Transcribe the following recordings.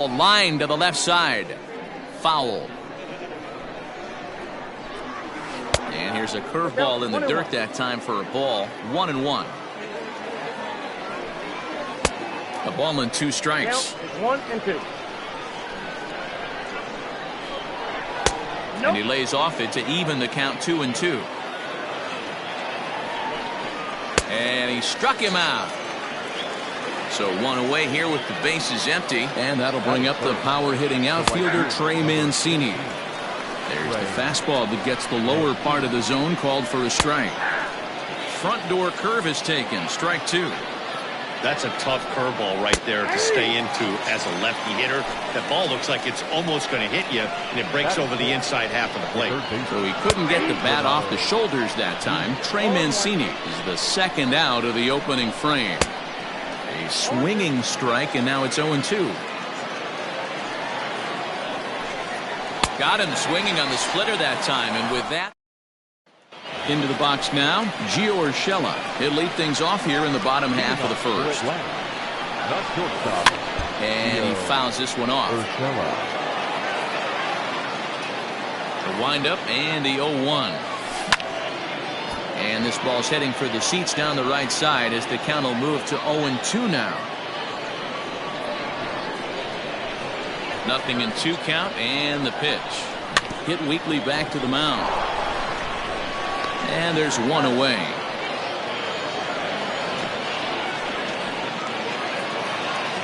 Line to the left side. Foul. And here's a curveball in the dirt that time for a ball. 1-1. A ball and 2 strikes. 1-2. And he lays off it to even the count 2-2. And he struck him out. So 1 away here with the bases empty. And that'll bring up the power hitting outfielder Trey Mancini. There's the fastball that gets the lower part of the zone, called for a strike. Front door curve is taken. Strike 2. That's a tough curveball right there to stay into as a lefty hitter. That ball looks like it's almost going to hit you, and it breaks over the inside half of the plate. So he couldn't get the bat off the shoulders that time. Trey Mancini is the second out of the opening frame. A swinging strike, and now it's 0-2. Got him swinging on the splitter that time, and with that, into the box now, Gio Urshela. He'll lead things off here in the bottom half of the first. And he fouls this one off. The windup and the 0-1. And this ball's heading for the seats down the right side as the count will move to 0-2 now. 0-2 count, and the pitch. Hit weakly back to the mound. And there's 1 away.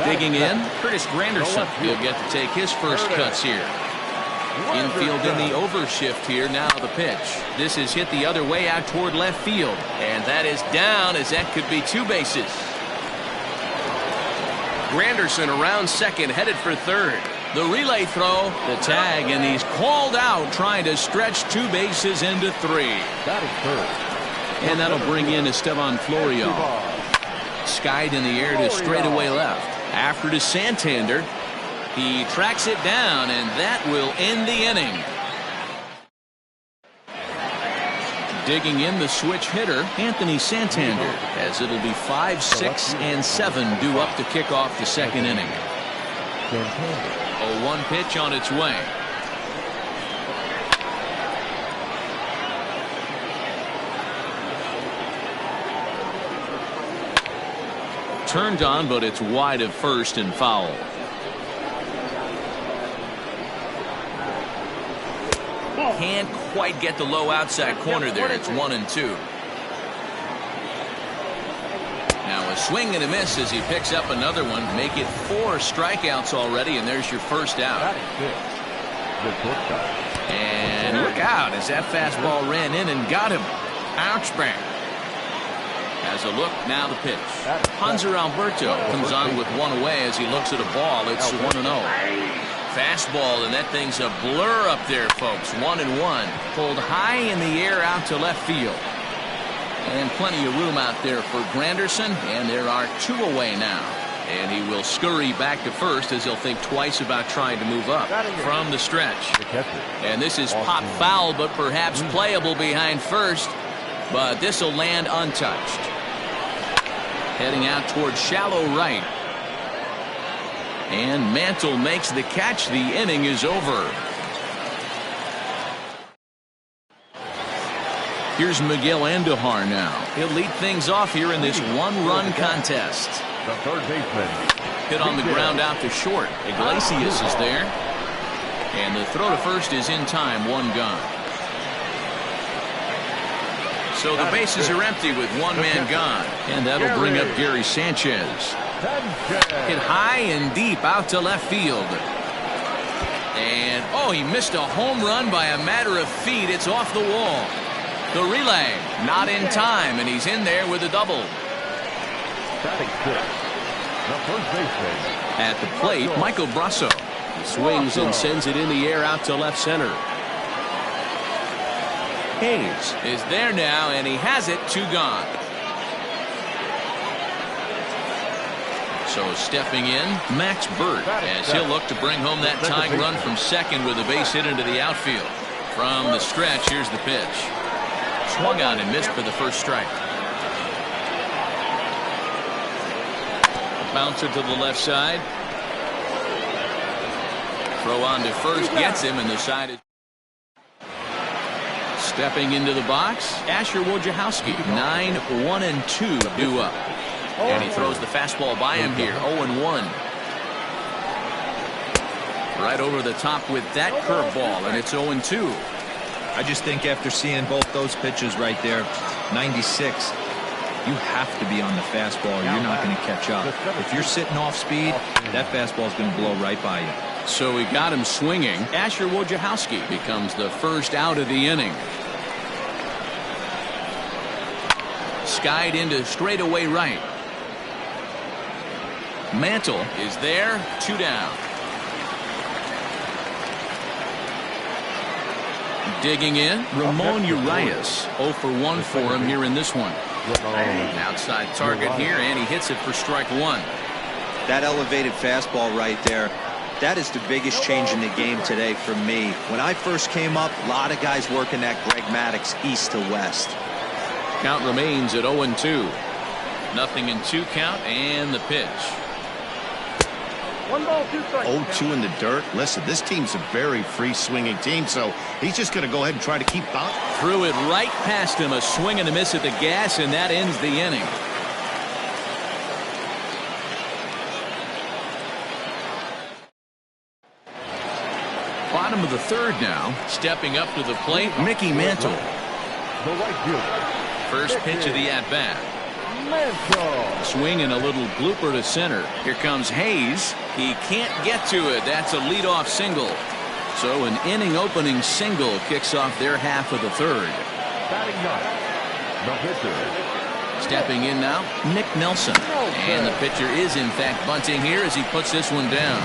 Digging in, Curtis Granderson. He'll get to take his first cuts here. Infield in the overshift here. Now the pitch. This is hit the other way out toward left field. And that is down, as that could be 2 bases. Granderson around second, headed for third. The relay throw, the tag, and he's called out trying to stretch 2 bases into 3. That is third. And that'll bring in Esteban Florio. Skied in the air to straightaway left. After to Santander. He tracks it down, and that will end the inning. Digging in the switch hitter, Anthony Santander, as it'll be 5, 6, and 7 due up to kick off the second inning. 0-1 pitch on its way. Turned on, but it's wide of first and foul. Can't quite get the low outside corner there. It's 1-2. Now a swing and a miss as he picks up another one. Make it 4 strikeouts already, and there's your first out. And look out as that fastball ran in and got him. Ouch back. Has a look, now the pitch. Hanser Alberto comes on with 1 away as he looks at a ball. It's 1-0. Fastball, and that thing's a blur up there, folks. 1-1. Pulled high in the air out to left field. And plenty of room out there for Granderson, and there are 2 away now. And he will scurry back to first as he'll think twice about trying to move up from the stretch. And this is pop foul, but perhaps playable behind first. But this will land untouched. Heading out towards shallow right. And Mantle makes the catch. The inning is over. Here's Miguel Andujar now. He'll lead things off here in this 1-run contest. The third baseman. Hit on the ground out to short. Iglesias is there. And the throw to first is in time. 1 gone. So the bases are empty with 1 man gone. And that'll bring up Gary Sanchez. Hit high and deep out to left field. And, oh, he missed a home run by a matter of feet. It's off the wall. The relay, not in time, and he's in there with a double. At the plate, Michael Brasso. He swings and sends it in the air out to left center. Hayes is there now, and he has it. 2 gone. So stepping in, Max Burt, as he'll look to bring home that tying run from second with a base hit into the outfield. From the stretch, here's the pitch. Swung on and missed for the first strike. Bouncer to the left side. Throw on to first gets him, and the side is stepping into the box. Asher Wojciechowski, 9-1-2 due up. And he throws the fastball by him here, 0-1. Right over the top with that curveball, and it's 0-2. I just think after seeing both those pitches right there, 96, you have to be on the fastball or you're not going to catch up. If you're sitting off speed, that fastball is going to blow right by you. So we got him swinging. Asher Wojciechowski becomes the first out of the inning. Skied into straightaway right. Mantle is there, 2 down. Digging in, Ramon Urias, 0 for 1 for him here in this one. An outside target here, and he hits it for strike 1. That elevated fastball right there, that is the biggest change in the game today for me. When I first came up, a lot of guys working that Greg Maddux east to west. Count remains at 0-2. 0-2 count, and the pitch. 0-2 in the dirt. Listen, this team's a very free-swinging team, so he's just going to go ahead and try to keep out. Threw it right past him, a swing and a miss at the gas, and that ends the inning. Bottom of the third now. Stepping up to the plate, Mickey Mantle. The right fielder. First pitch of the at-bat. Swing and a little blooper to center. Here comes Hayes. He can't get to it. That's a leadoff single. So an inning-opening single kicks off their half of the third. Batting ninth, the pitcher. Stepping in now, Nick Nelson. And the pitcher is, in fact, bunting here as he puts this one down.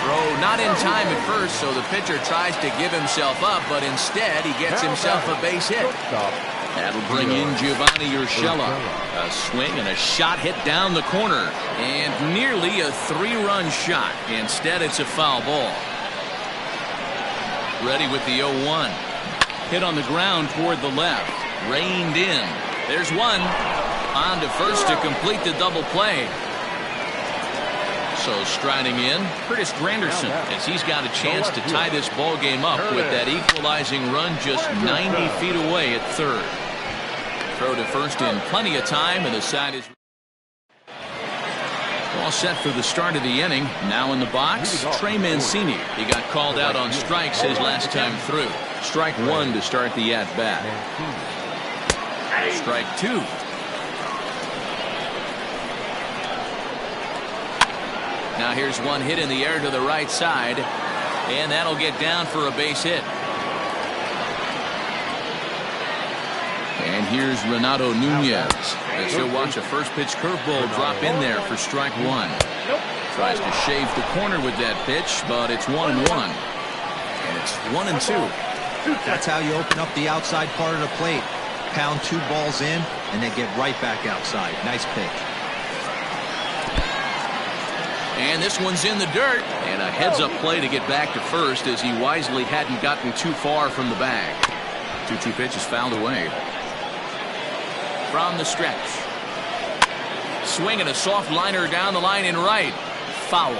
Throw not in time at first, so the pitcher tries to give himself up, but instead he gets himself a base hit. That'll bring in Giovanni Urshela. A swing and a shot hit down the corner. And nearly a 3-run shot. Instead, it's a foul ball. Ready with the 0-1. Hit on the ground toward the left. Reined in. There's one. On to first to complete the double play. So striding in, Curtis Granderson, as he's got a chance to tie this ball game up with that equalizing run just 90 feet away at third. Throw to first in plenty of time, and the side is all set for the start of the inning. Now in the box, Trey Mancini. He got called out on strikes his last time through. Strike 1 to start the at-bat. Strike 2. Now here's one hit in the air to the right side, and that'll get down for a base hit. And here's Renato Nunez as he'll watch a first pitch curveball drop in there for strike 1. Tries to shave the corner with that pitch, but it's 1-1. And it's 1-2. That's how you open up the outside part of the plate. Pound 2 balls in, and then get right back outside. Nice pitch. And this one's in the dirt. And a heads-up play to get back to first as he wisely hadn't gotten too far from the bag. 2-2 pitch is fouled away. From the stretch. Swinging a soft liner down the line in right. Foul.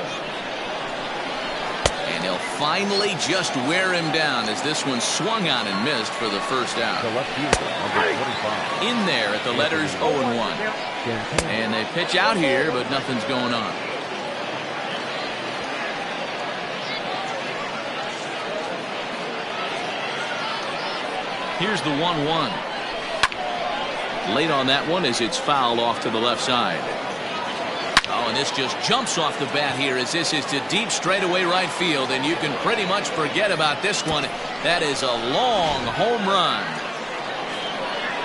And he'll finally just wear him down as this one swung on and missed for the first out. The left fielder, number 25. In there at the letters 0-1. And they pitch out here, but nothing's going on. Here's the 1-1. Late on that one as it's fouled off to the left side. Oh, and this just jumps off the bat here as this is to deep straightaway right field, and you can pretty much forget about this one. That is a long home run.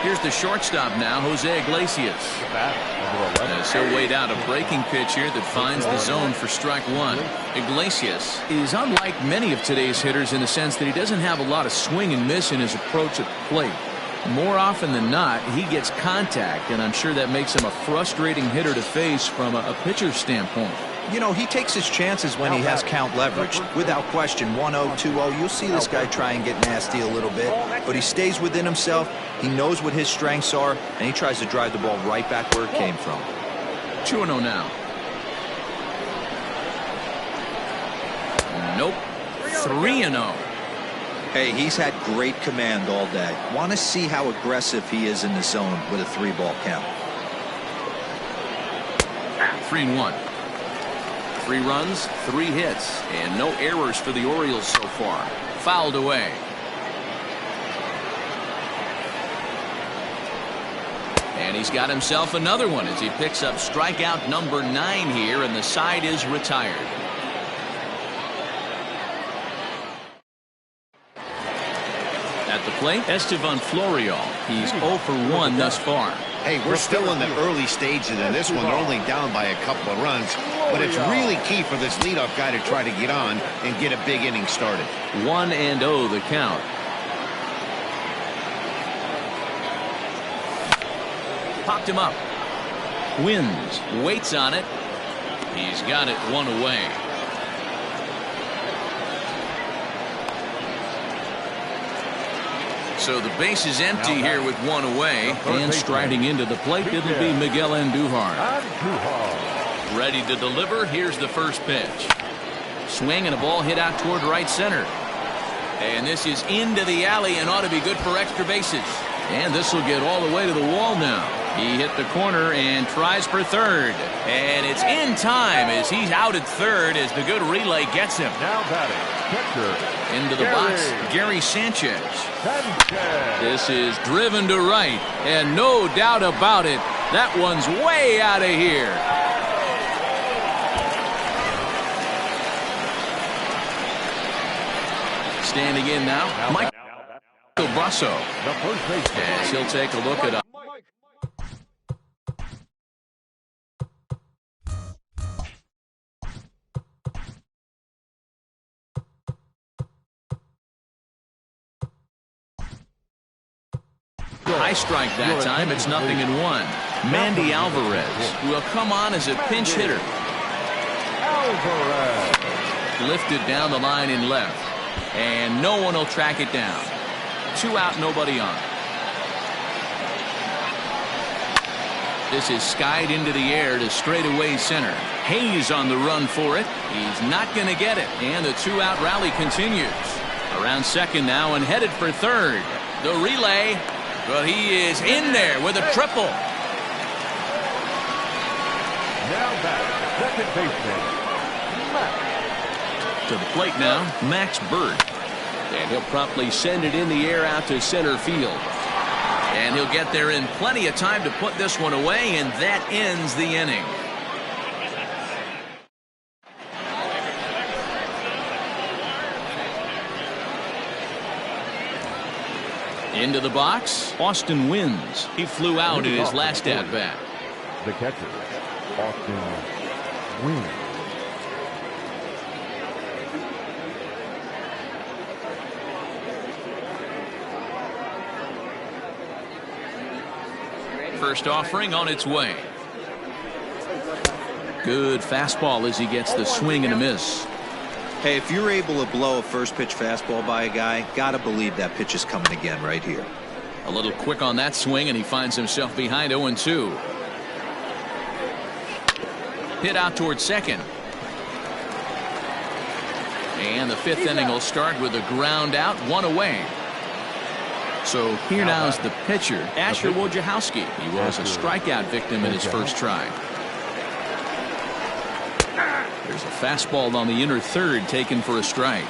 Here's the shortstop now, Jose Iglesias. As he'll wait out a breaking pitch here that finds the zone for strike 1. Iglesias is unlike many of today's hitters in the sense that he doesn't have a lot of swing and miss in his approach at the plate. More often than not, he gets contact, and I'm sure that makes him a frustrating hitter to face from a pitcher's standpoint. You know, he takes his chances when he has count leverage. Without question, 1-0, 2-0, you'll see this guy try and get nasty a little bit, but he stays within himself. He knows what his strengths are, and he tries to drive the ball right back where it came from. 2-0 now. Nope. 3-0. Hey, he's had great command all day. Want to see how aggressive he is in the zone with a 3-ball count. 3-1. 3 runs, 3 hits, and no errors for the Orioles so far. Fouled away. And he's got himself another one as he picks up strikeout number 9 here, and the side is retired. At the plate, Estevan Florial. He's 0 for 1 thus far. Hey, we're still in the early stages in this one. They're only down by a couple of runs, but it's really key for this leadoff guy to try to get on and get a big inning started. 1-0 the count. Popped him up. Wins. Waits on it. He's got it 1 away. So the base is empty here with 1 away. And striding into the plate, it'll be Miguel Andujar. Ready to deliver. Here's the first pitch. Swing and a ball hit out toward right center. And this is into the alley and ought to be good for extra bases. And this will get all the way to the wall now. He hit the corner and tries for third. And it's in time as he's out at third as the good relay gets him. Now batting, catcher. Into the box, Gary Sanchez. This is driven to right, and no doubt about it, that one's way out of here. Standing in now, Mike Brasso, as he'll take a look at a high strike that time. It's 0-1. Mandy Alvarez will come on as a pinch hitter. Lifted down the line in left, and no one will track it down. 2 out, nobody on. This is skied into the air to straightaway center. Hayes on the run for it. He's not going to get it, and the 2-out rally continues. Around second now and headed for third. The relay. Well, he is in there with a triple. Now back, second baseman, Max. To the plate now, Max Bird. And he'll promptly send it in the air out to center field. And he'll get there in plenty of time to put this one away, and that ends the inning. Into the box, Austin Wins. He flew out in his last at-bat. The catcher, Austin Wins. First offering on its way. Good fastball as he gets the swing and a miss. Hey, if you're able to blow a first pitch fastball by a guy, gotta believe that pitch is coming again right here. A little quick on that swing, and he finds himself behind 0-2. Hit out towards second. And the 5th inning will start with a ground out, 1 away. So here now is the pitcher, Asher Wojciechowski. He was a strikeout victim in his first try. There's a fastball on the inner third taken for a strike.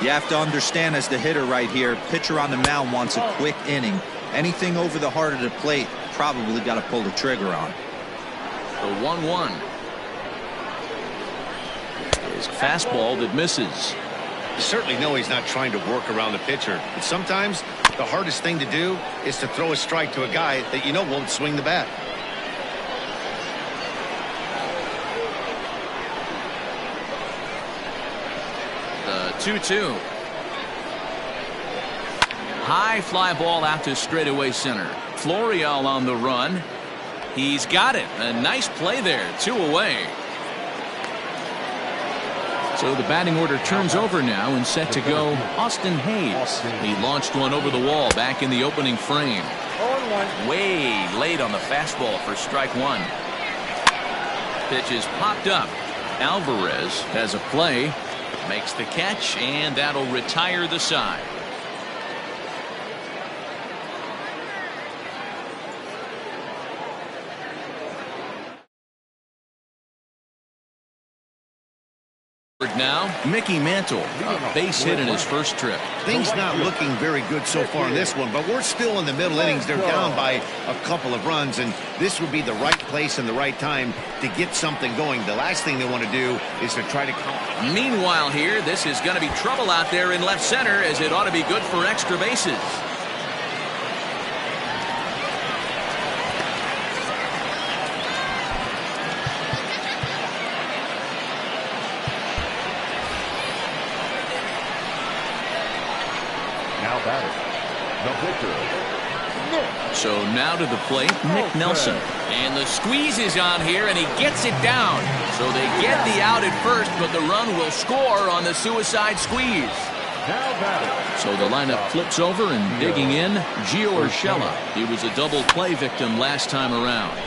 You have to understand, as the hitter right here, pitcher on the mound wants a quick inning. Anything over the heart of the plate, probably got to pull the trigger on. The 1-1. His fastball that misses. You certainly know he's not trying to work around the pitcher, but sometimes the hardest thing to do is to throw a strike to a guy that you know won't swing the bat. The 2-2. High fly ball out to straightaway center. Florial on the run. He's got it. A nice play there. 2 away. So the batting order turns over now, and set to go Austin Hayes. He launched one over the wall back in the opening frame. Way late on the fastball for strike 1. Pitch is popped up. Alvarez has a play. Makes the catch, and that'll retire the side. Now, Mickey Mantle, a base hit in his first trip. Things not looking very good so far in this one, but we're still in the middle innings. They're down by a couple of runs, and this would be the right place and the right time to get something going. The last thing they want to do is to try to come. Meanwhile here, this is going to be trouble out there in left center, as it ought to be good for extra bases. Now batting, the pitcher. So now to the plate, Nick Nelson. And the squeeze is on here, and he gets it down. So they get the out at first, but the run will score on the suicide squeeze. Now batting. So the lineup flips over, and digging in, Gio Urshela. He was a double play victim last time around.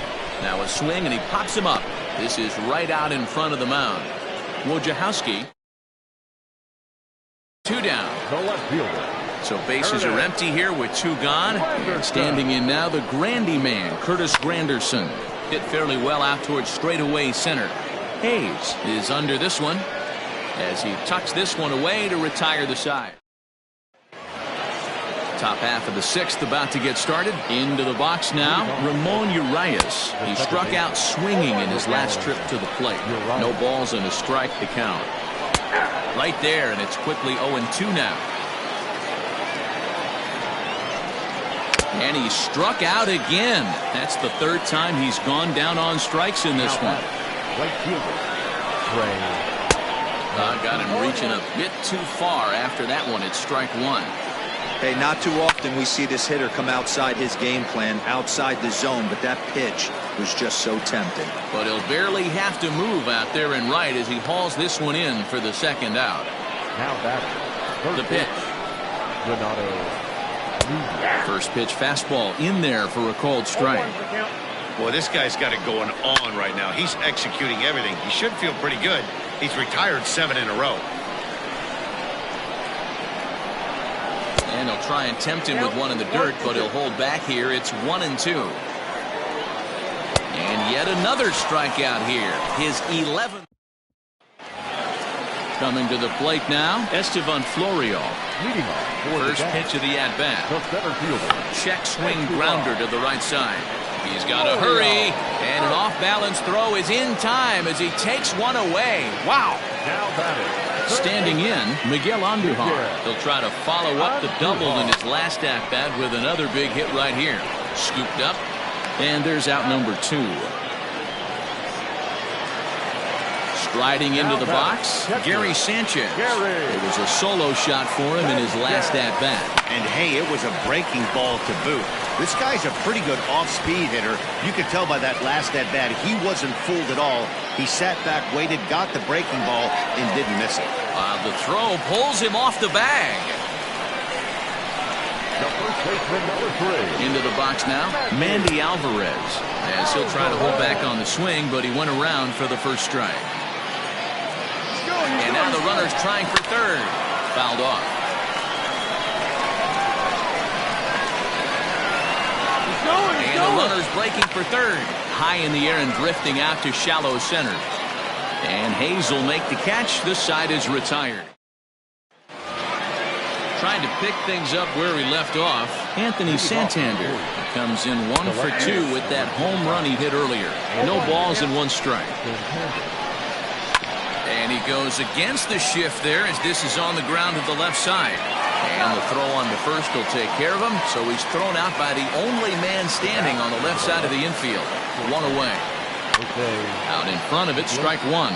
Now a swing, and he pops him up. This is right out in front of the mound. Wojciechowski. 2 down. The left fielder. So bases are empty here with 2 gone. And standing in now, the Grandy man, Curtis Granderson. Hit fairly well out towards straightaway center. Hayes is under this one as he tucks this one away to retire the side. Top half of the 6th about to get started. Into the box now, Ramon Urias. He struck out swinging in his last trip to the plate. No balls and a strike to count. Right there, and it's quickly 0-2 now. And he struck out again. That's the 3rd time he's gone down on strikes in this one. Right fielder. Got him reaching a bit too far after that one. It's strike 1. Hey, not too often we see this hitter come outside his game plan, outside the zone, but that pitch was just so tempting. But he'll barely have to move out there in right as he hauls this one in for the 2nd out. Now batting. The pitch. Renato. First pitch fastball in there for a called strike. Boy, this guy's got it going on right now. He's executing everything. He should feel pretty good. He's retired 7 in a row. And he'll try and tempt him with one in the dirt, but he'll hold back here. It's 1-2. And yet another strikeout here. His 11th. Coming to the plate now, Estevan Florio. Leading off. First pitch of the at-bat. The center fielder. Check swing grounder to the right side. He's got to hurry, and an off-balance throw is in time as he takes one away. Wow. Now batting. Standing in, Miguel Andujar. He'll try to follow up the double in his last at-bat with another big hit right here. Scooped up, and there's out number 2. Striding into the box, Gary Sanchez. It was a solo shot for him in his last at-bat. And hey, it was a breaking ball to boot. This guy's a pretty good off-speed hitter. You could tell by that last at-bat he wasn't fooled at all. He sat back, waited, got the breaking ball, and didn't miss it. The throw pulls him off the bag. The first baseman, number 3. Into the box now, Mandy Alvarez. As he'll try to hold back on the swing, but he went around for the first strike. And now the runner's trying for 3rd. Fouled off. And the runner's breaking for 3rd. High in the air and drifting out to shallow center. And Hayes will make the catch. This side is retired. Trying to pick things up where he left off, Anthony Santander comes in 1 for 2 with that home run he hit earlier. No balls and 1 strike. And he goes against the shift there as this is on the ground to the left side. And the throw on the first will take care of him. So he's thrown out by the only man standing on the left side of the infield. 1 away. Out in front of it, strike 1.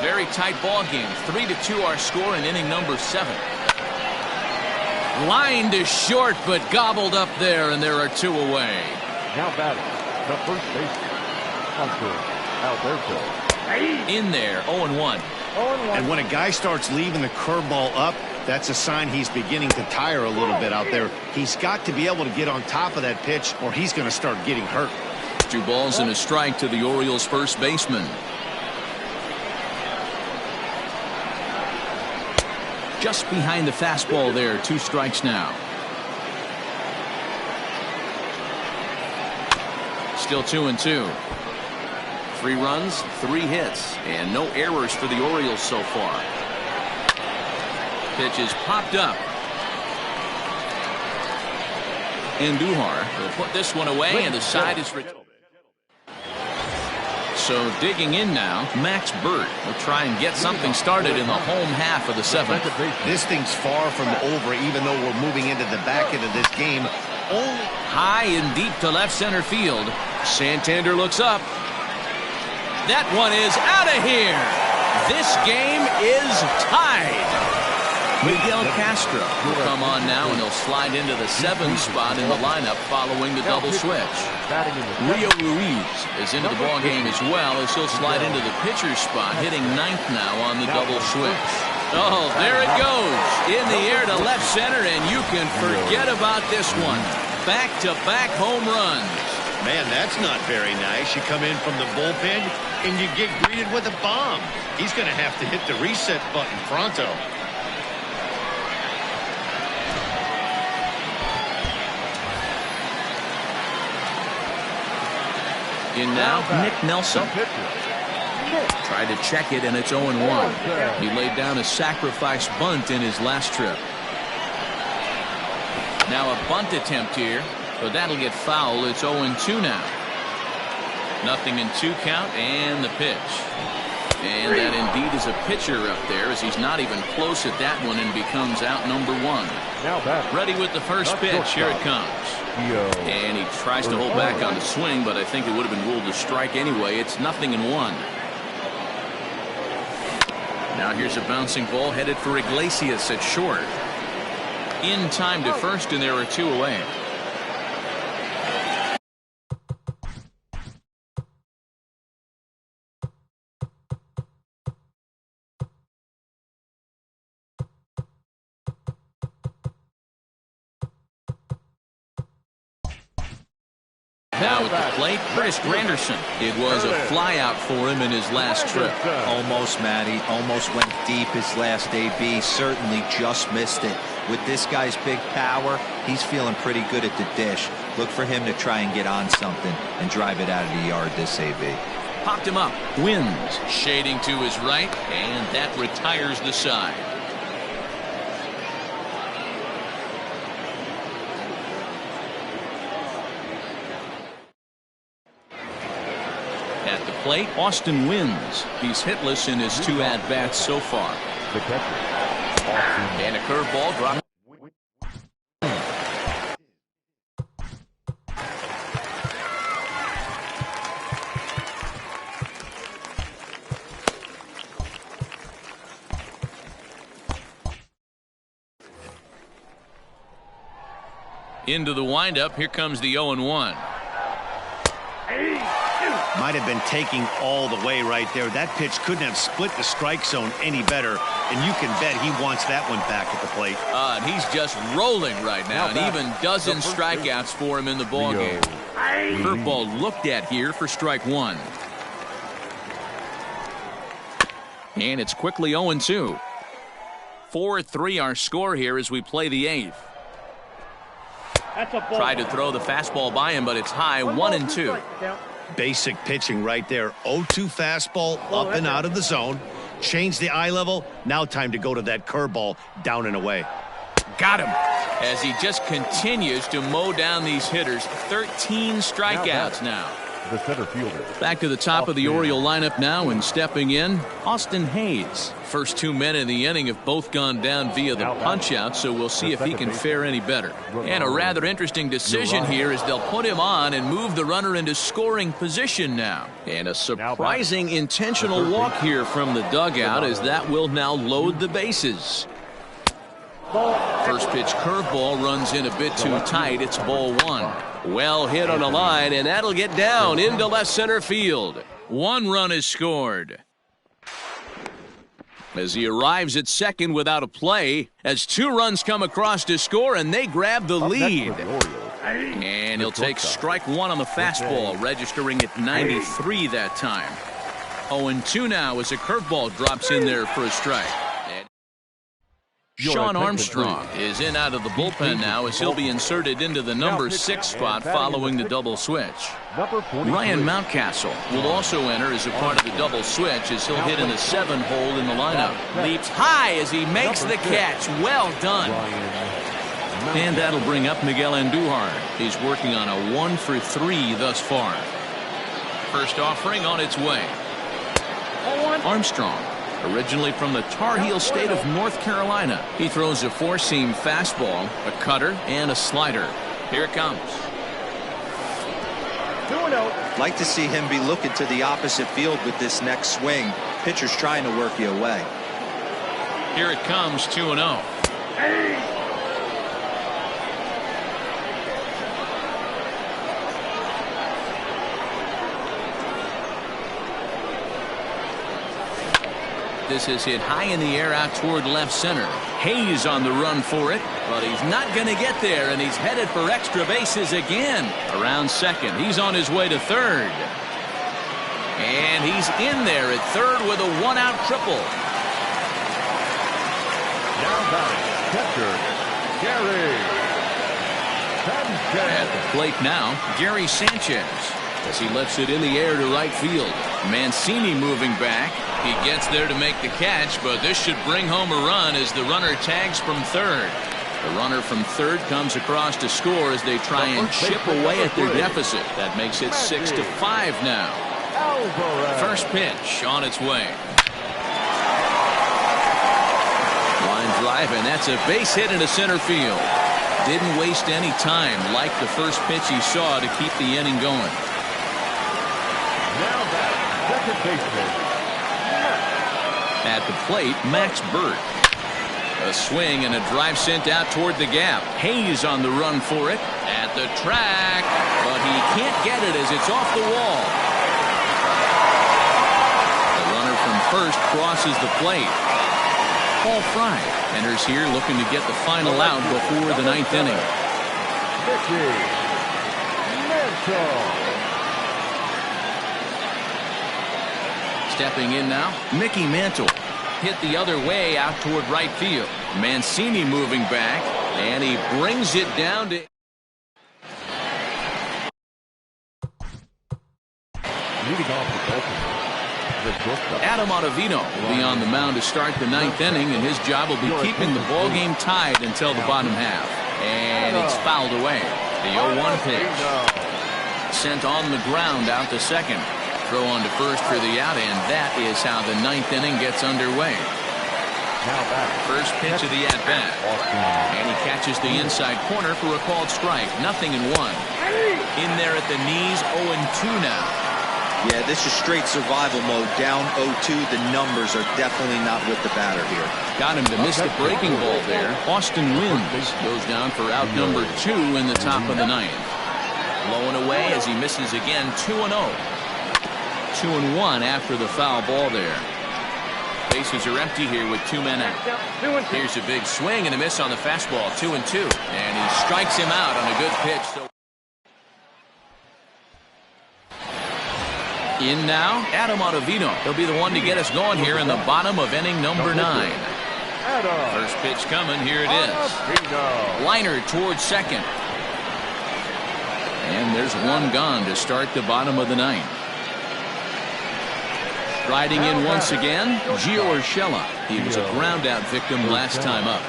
Very tight ball game. 3-2 our score in inning number 7. Line to short, but gobbled up there, and there are 2 away. Now batting, the first baseman, Alberto. In there, 0-1. And when a guy starts leaving the curveball up, that's a sign he's beginning to tire a little bit out there. He's got to be able to get on top of that pitch, or he's going to start getting hurt. 2 balls and a strike to the Orioles' first baseman. Just behind the fastball there. 2 strikes now. Still 2-2. 3 runs, 3 hits, and no errors for the Orioles so far. Pitch is popped up. Andujar will put this one away, and the side is returned. So digging in now, Max Burt will try and get something started in the home half of the 7th. This thing's far from over, even though we're moving into the back end of this game. Only high and deep to left center field. Santander looks up. That one is out of here. This game is tied. Miguel Castro will come on now, and he'll slide into the 7th spot in the lineup following the double switch. Rio Ruiz is into the ballgame as well, as he'll slide into the pitcher's spot, hitting 9th now on the double switch. Oh, there it goes. In the air to left center, and you can forget about this one. Back-to-back home runs. Man, that's not very nice. You come in from the bullpen and you get greeted with a bomb. He's going to have to hit the reset button pronto. In now, Nick Nelson. Tried to check it, and it's 0-1. He laid down a sacrifice bunt in his last trip. Now a bunt attempt here, but that'll get foul. It's 0-2 now. 0-2 count, and the pitch. And that indeed is a pitcher up there, as he's not even close at that one and becomes out number 1. Ready with the first pitch. Here it comes. And he tries to hold back on the swing, but I think it would have been ruled a strike anyway. It's 0-1. Now here's a bouncing ball headed for Iglesias at short. In time to first, and there are 2 away. Now at the plate, Chris Granderson. It was a flyout for him in his last trip. Almost, Matty. Almost went deep his last AB. Certainly just missed it. With this guy's big power, he's feeling pretty good at the dish. Look for him to try and get on something and drive it out of the yard this AB. Popped him up. Wins. Shading to his right, and that retires the side. At the plate, Austin Wins. He's hitless in his 2 at-bats so far. The catcher, Austin. And a curveball dropped. Into the windup. Here comes the 0-1. Might have been taking all the way right there. That pitch couldn't have split the strike zone any better, and you can bet he wants that one back at the plate. And he's just rolling right now, and even dozen strikeouts for him in the ballgame. Curveball looked at here for strike 1. And it's quickly 0-2. 4-3 our score here as we play the 8th. Tried to throw the fastball by him, but it's high. 1-2. Basic pitching right there. 0-2 fastball up and out of the zone. Change the eye level. Now time to go to that curveball down and away. Got him. As he just continues to mow down these hitters. 13 strikeouts now. The center fielder. Back to the top of the Oriole lineup now, and stepping in, Austin Hayes. First 2 men in the inning have both gone down via the punch-out, so we'll see if he can fare any better. And a rather interesting decision here as they'll put him on and move the runner into scoring position now. And a surprising intentional walk here from the dugout, as that will now load the bases. First pitch curveball runs in a bit too tight. It's ball 1. Well hit on a line, and that'll get down into left center field. 1 run is scored. As he arrives at second without a play, as 2 runs come across to score, and they grab the lead. And he'll take strike 1 on the fastball, registering at 93 that time. 0-2 now as a curveball drops in there for a strike. Sean Armstrong is in out of the bullpen now as he'll be inserted into the number 6 spot following the double switch. Ryan Mountcastle will also enter as a part of the double switch as he'll hit in the 7 hole in the lineup. Leaps high as he makes the catch. Well done. And that'll bring up Miguel Andujar. He's working on a 1 for 3 thus far. First offering on its way. Armstrong, originally from the Tar Heel state of North Carolina. He throws a 4-seam fastball, a cutter, and a slider. Here it comes. Like to see him be looking to the opposite field with this next swing. Pitcher's trying to work you away. Here it comes, 2-0. This is hit high in the air out toward left center. Hayes on the run for it, but he's not going to get there, and he's headed for extra bases again. Around second, he's on his way to third. And he's in there at third with a 1-out triple. Now batting, catcher, Gary Sanchez. At the plate now, Gary Sanchez, as he lifts it in the air to right field. Mancini moving back. He gets there to make the catch, but this should bring home a run as the runner tags from third. The runner from third comes across to score as they try and chip away at their deficit. That makes it 6-5 now. First pitch on its way. Line drive, and that's a base hit into center field. Didn't waste any time like the first pitch he saw to keep the inning going. Now batting, second baseman. At the plate, Max Burt. A swing and a drive sent out toward the gap. Hayes on the run for it. At the track, but he can't get it as it's off the wall. The runner from first crosses the plate. Paul Fry enters here looking to get the final out before the 9th inning. Stepping in now, Mickey Mantle. Hit the other way out toward right field. Mancini moving back, and he brings it down to... Leading off the bullpen. Adam Ottavino will be on the mound to start the 9th inning, and his job will be keeping the ball game tied until the bottom half. And it's fouled away. The 0-1 pitch. Sent on the ground out to second. Throw on to first for the out, and that is how the 9th inning gets underway. First pitch of the at-bat. And he catches the inside corner for a called strike. 0-1. In there at the knees, 0-2 now. Yeah, this is straight survival mode. Down 0-2. The numbers are definitely not with the batter here. Got him to miss the breaking ball there. Austin Wynns goes down for out number 2 in the top of the 9th. Blowing away as he misses again, 2-0. 2-1 after the foul ball there. Bases are empty here with 2 men out. Here's a big swing and a miss on the fastball, 2-2. And he strikes him out on a good pitch. In now, Adam Ottavino. He'll be the one to get us going here in the bottom of inning number 9. First pitch coming, here it is. Liner towards second. And there's one gone to start the bottom of the 9th. Riding in once again, Gio Urshela. He was a ground-out victim last time up.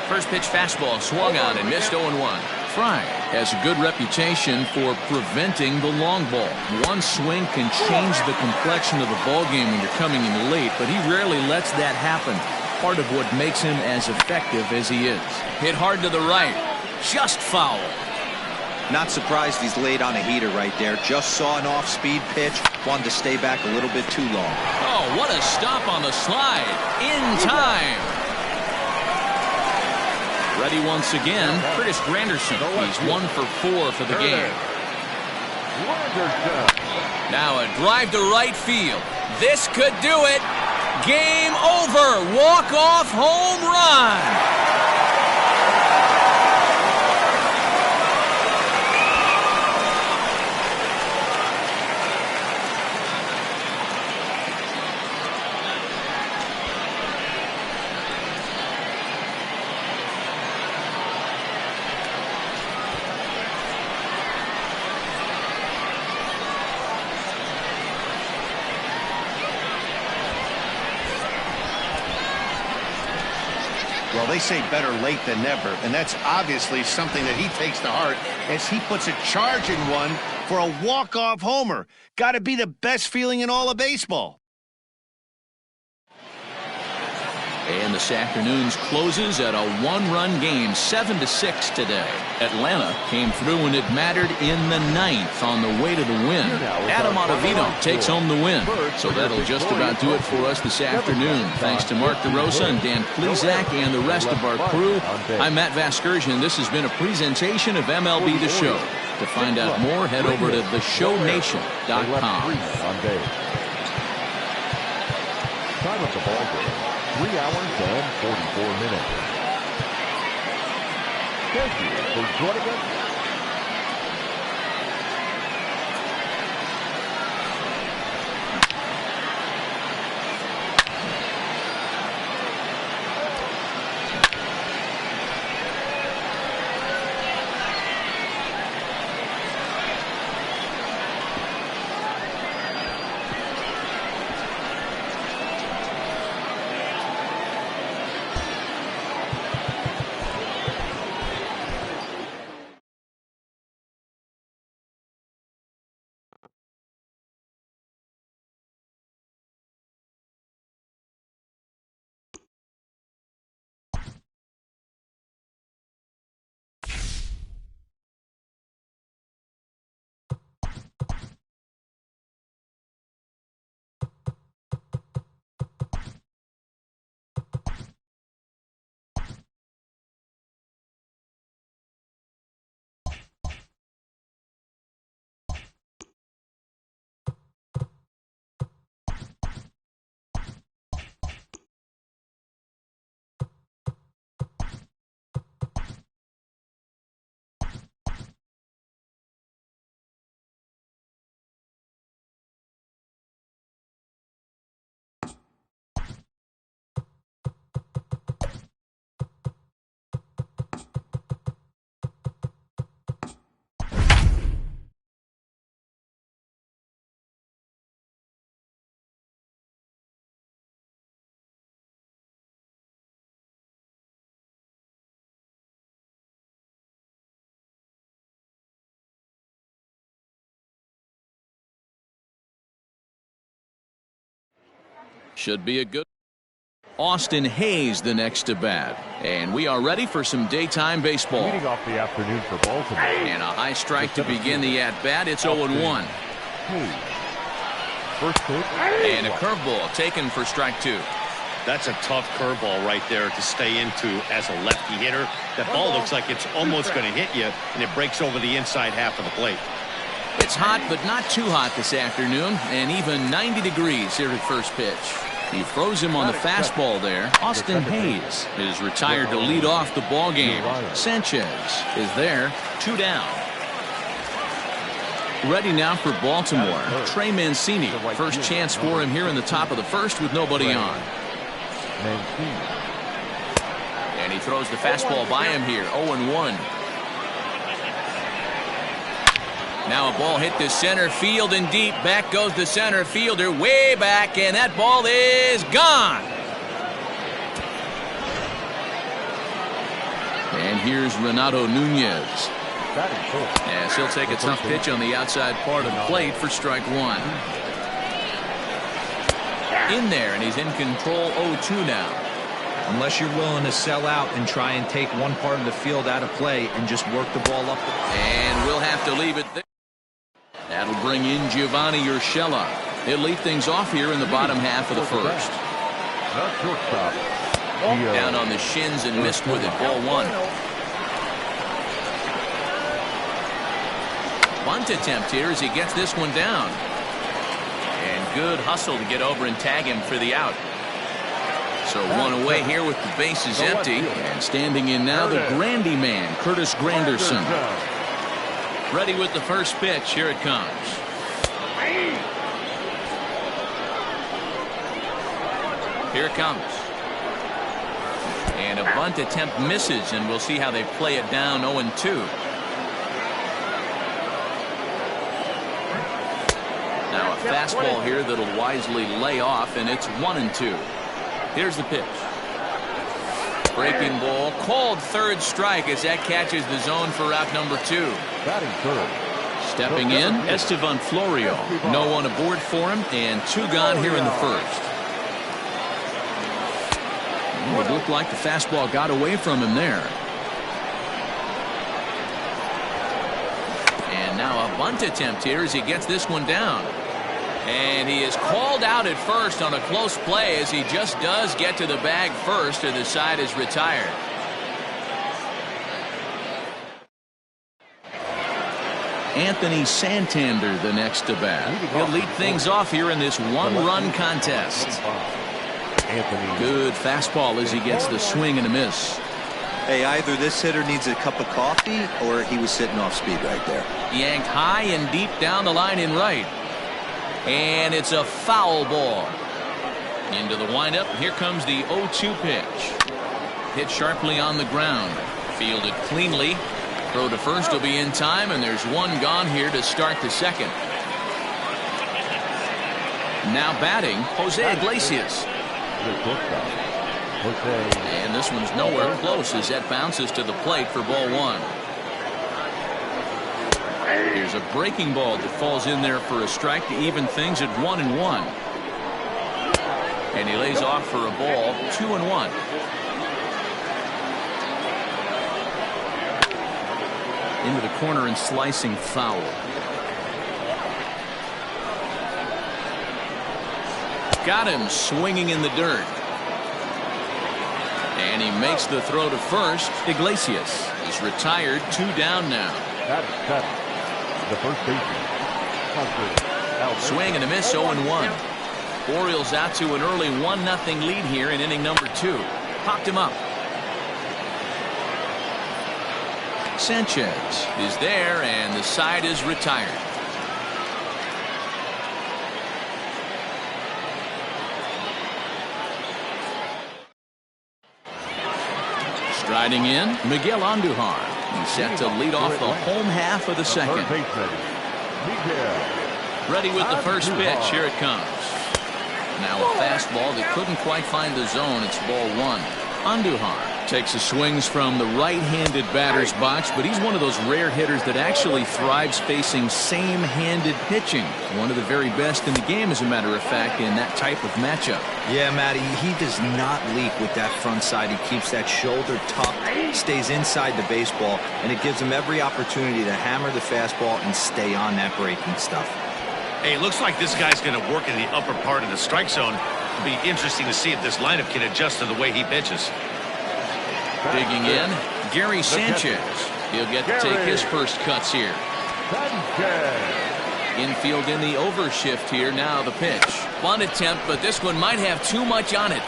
First pitch fastball swung on and missed 0-1. Fry has a good reputation for preventing the long ball. One swing can change the complexion of the ball game when you're coming in late, but he rarely lets that happen. Part of what makes him as effective as he is. Hit hard to the right. Just foul. Not surprised he's laid on a heater right there. Just saw an off-speed pitch. Wanted to stay back a little bit too long. Oh, what a stop on the slide. In time. Ready once again, Curtis Granderson. He's 1 for 4 for the game. Now a drive to right field. This could do it. Game over. Walk-off home run. Well, they say better late than never, and that's obviously something that he takes to heart as he puts a charge in one for a walk-off homer. Got to be the best feeling in all of baseball. And this afternoon's closes at a one-run game, 7-6 today. Atlanta came through when it mattered in the ninth on the way to the win. Adam Ottavino takes home the win. So that'll just about do it for us this afternoon. Thanks to Mark DeRosa and Dan Plezak and the rest of our crew. I'm Matt Vasgersian. This has been a presentation of MLB The Show. To find out more, head over to theshownation.com. Time of the ball game, 3 hours and 44 minutes. Thank you for joining us. Should be a good. Austin Hayes the next to bat. And we are ready for some daytime baseball. Leading off the afternoon for Baltimore. And a high strike to begin the at-bat. It's 0-1. First pitch. And a curveball taken for strike 2. That's a tough curveball right there to stay into as a lefty hitter. That ball looks like it's almost going to hit you, and it breaks over the inside half of the plate. It's hot, but not too hot this afternoon, and even 90 degrees here at first pitch. He throws him on the fastball there. Austin Hayes is retired to lead off the ball game. Sanchez is there, 2 down. Ready now for Baltimore. Trey Mancini. First chance for him here in the top of the first with nobody on. And he throws the fastball by him here, 0-1. Now a ball hit to center field and deep. Back goes the center fielder way back, and that ball is gone. And here's Renato Nunez. As he'll take a tough pitch on the outside part of the plate for strike 1. In there, and he's in control, 0-2 now. Unless you're willing to sell out and try and take one part of the field out of play and just work the ball up. And we'll have to leave it there. That'll bring in Giovanni Urshela. He'll lead things off here in the bottom half of the first. Down on the shins and missed with it. Ball 1. Bunt attempt here as he gets this one down. And good hustle to get over and tag him for the out. So one away here with the bases empty. And standing in now the Grandy man, Curtis Granderson. Ready with the first pitch. Here it comes. Here it comes. And a bunt attempt misses, and we'll see how they play it down 0-2. Now a fastball here that'll wisely lay off, and it's 1-2. Here's the pitch. Breaking ball, called third strike as that catches the zone for out number 2. Batting third. Stepping in, Estevan Florio. No one aboard for him, and 2 gone here in the first. It looked like the fastball got away from him there. And now a bunt attempt here as he gets this one down. And he is called out at first on a close play as he just does get to the bag first, or the side is retired. Anthony Santander the next to bat. He'll lead things off here in this 1-run contest. Good fastball as he gets the swing and a miss. Hey, either this hitter needs a cup of coffee or he was sitting off speed right there. Yanked high and deep down the line in right. And it's a foul ball. Into the windup. Here comes the 0-2 pitch. Hit sharply on the ground. Fielded cleanly. Throw to first will be in time, and there's 1 gone here to start the second. Now batting, Jose Iglesias. And this one's nowhere close as that bounces to the plate for ball 1. Here's a breaking ball that falls in there for a strike to even things at 1-1. And he lays off for a ball, 2-1. Into the corner and slicing foul. Got him swinging in the dirt. And he makes the throw to first. Iglesias is retired, 2 down now. The first baseman. Swing and a miss, 0-1. Orioles out to an early 1-0 lead here in inning number 2. Popped him up. Sanchez is there, and the side is retired. Striding in, Miguel Andujar. He's set to lead off the home half of the second. Ready with the first pitch. Here it comes. Now a fastball that couldn't quite find the zone. It's ball 1. Andujar takes the swings from the right-handed batter's box, but he's one of those rare hitters that actually thrives facing same-handed pitching. One of the very best in the game, as a matter of fact, in that type of matchup. Yeah, Matty, he does not leak with that front side. He keeps that shoulder tucked, stays inside the baseball, and it gives him every opportunity to hammer the fastball and stay on that breaking stuff. Hey, it looks like this guy's going to work in the upper part of the strike zone. It'll be interesting to see if this lineup can adjust to the way he pitches. Digging in, Gary Sanchez. He'll get to take his first cuts here. Infield in the overshift here. Now the pitch. Bunt attempt, but this one might have too much on it.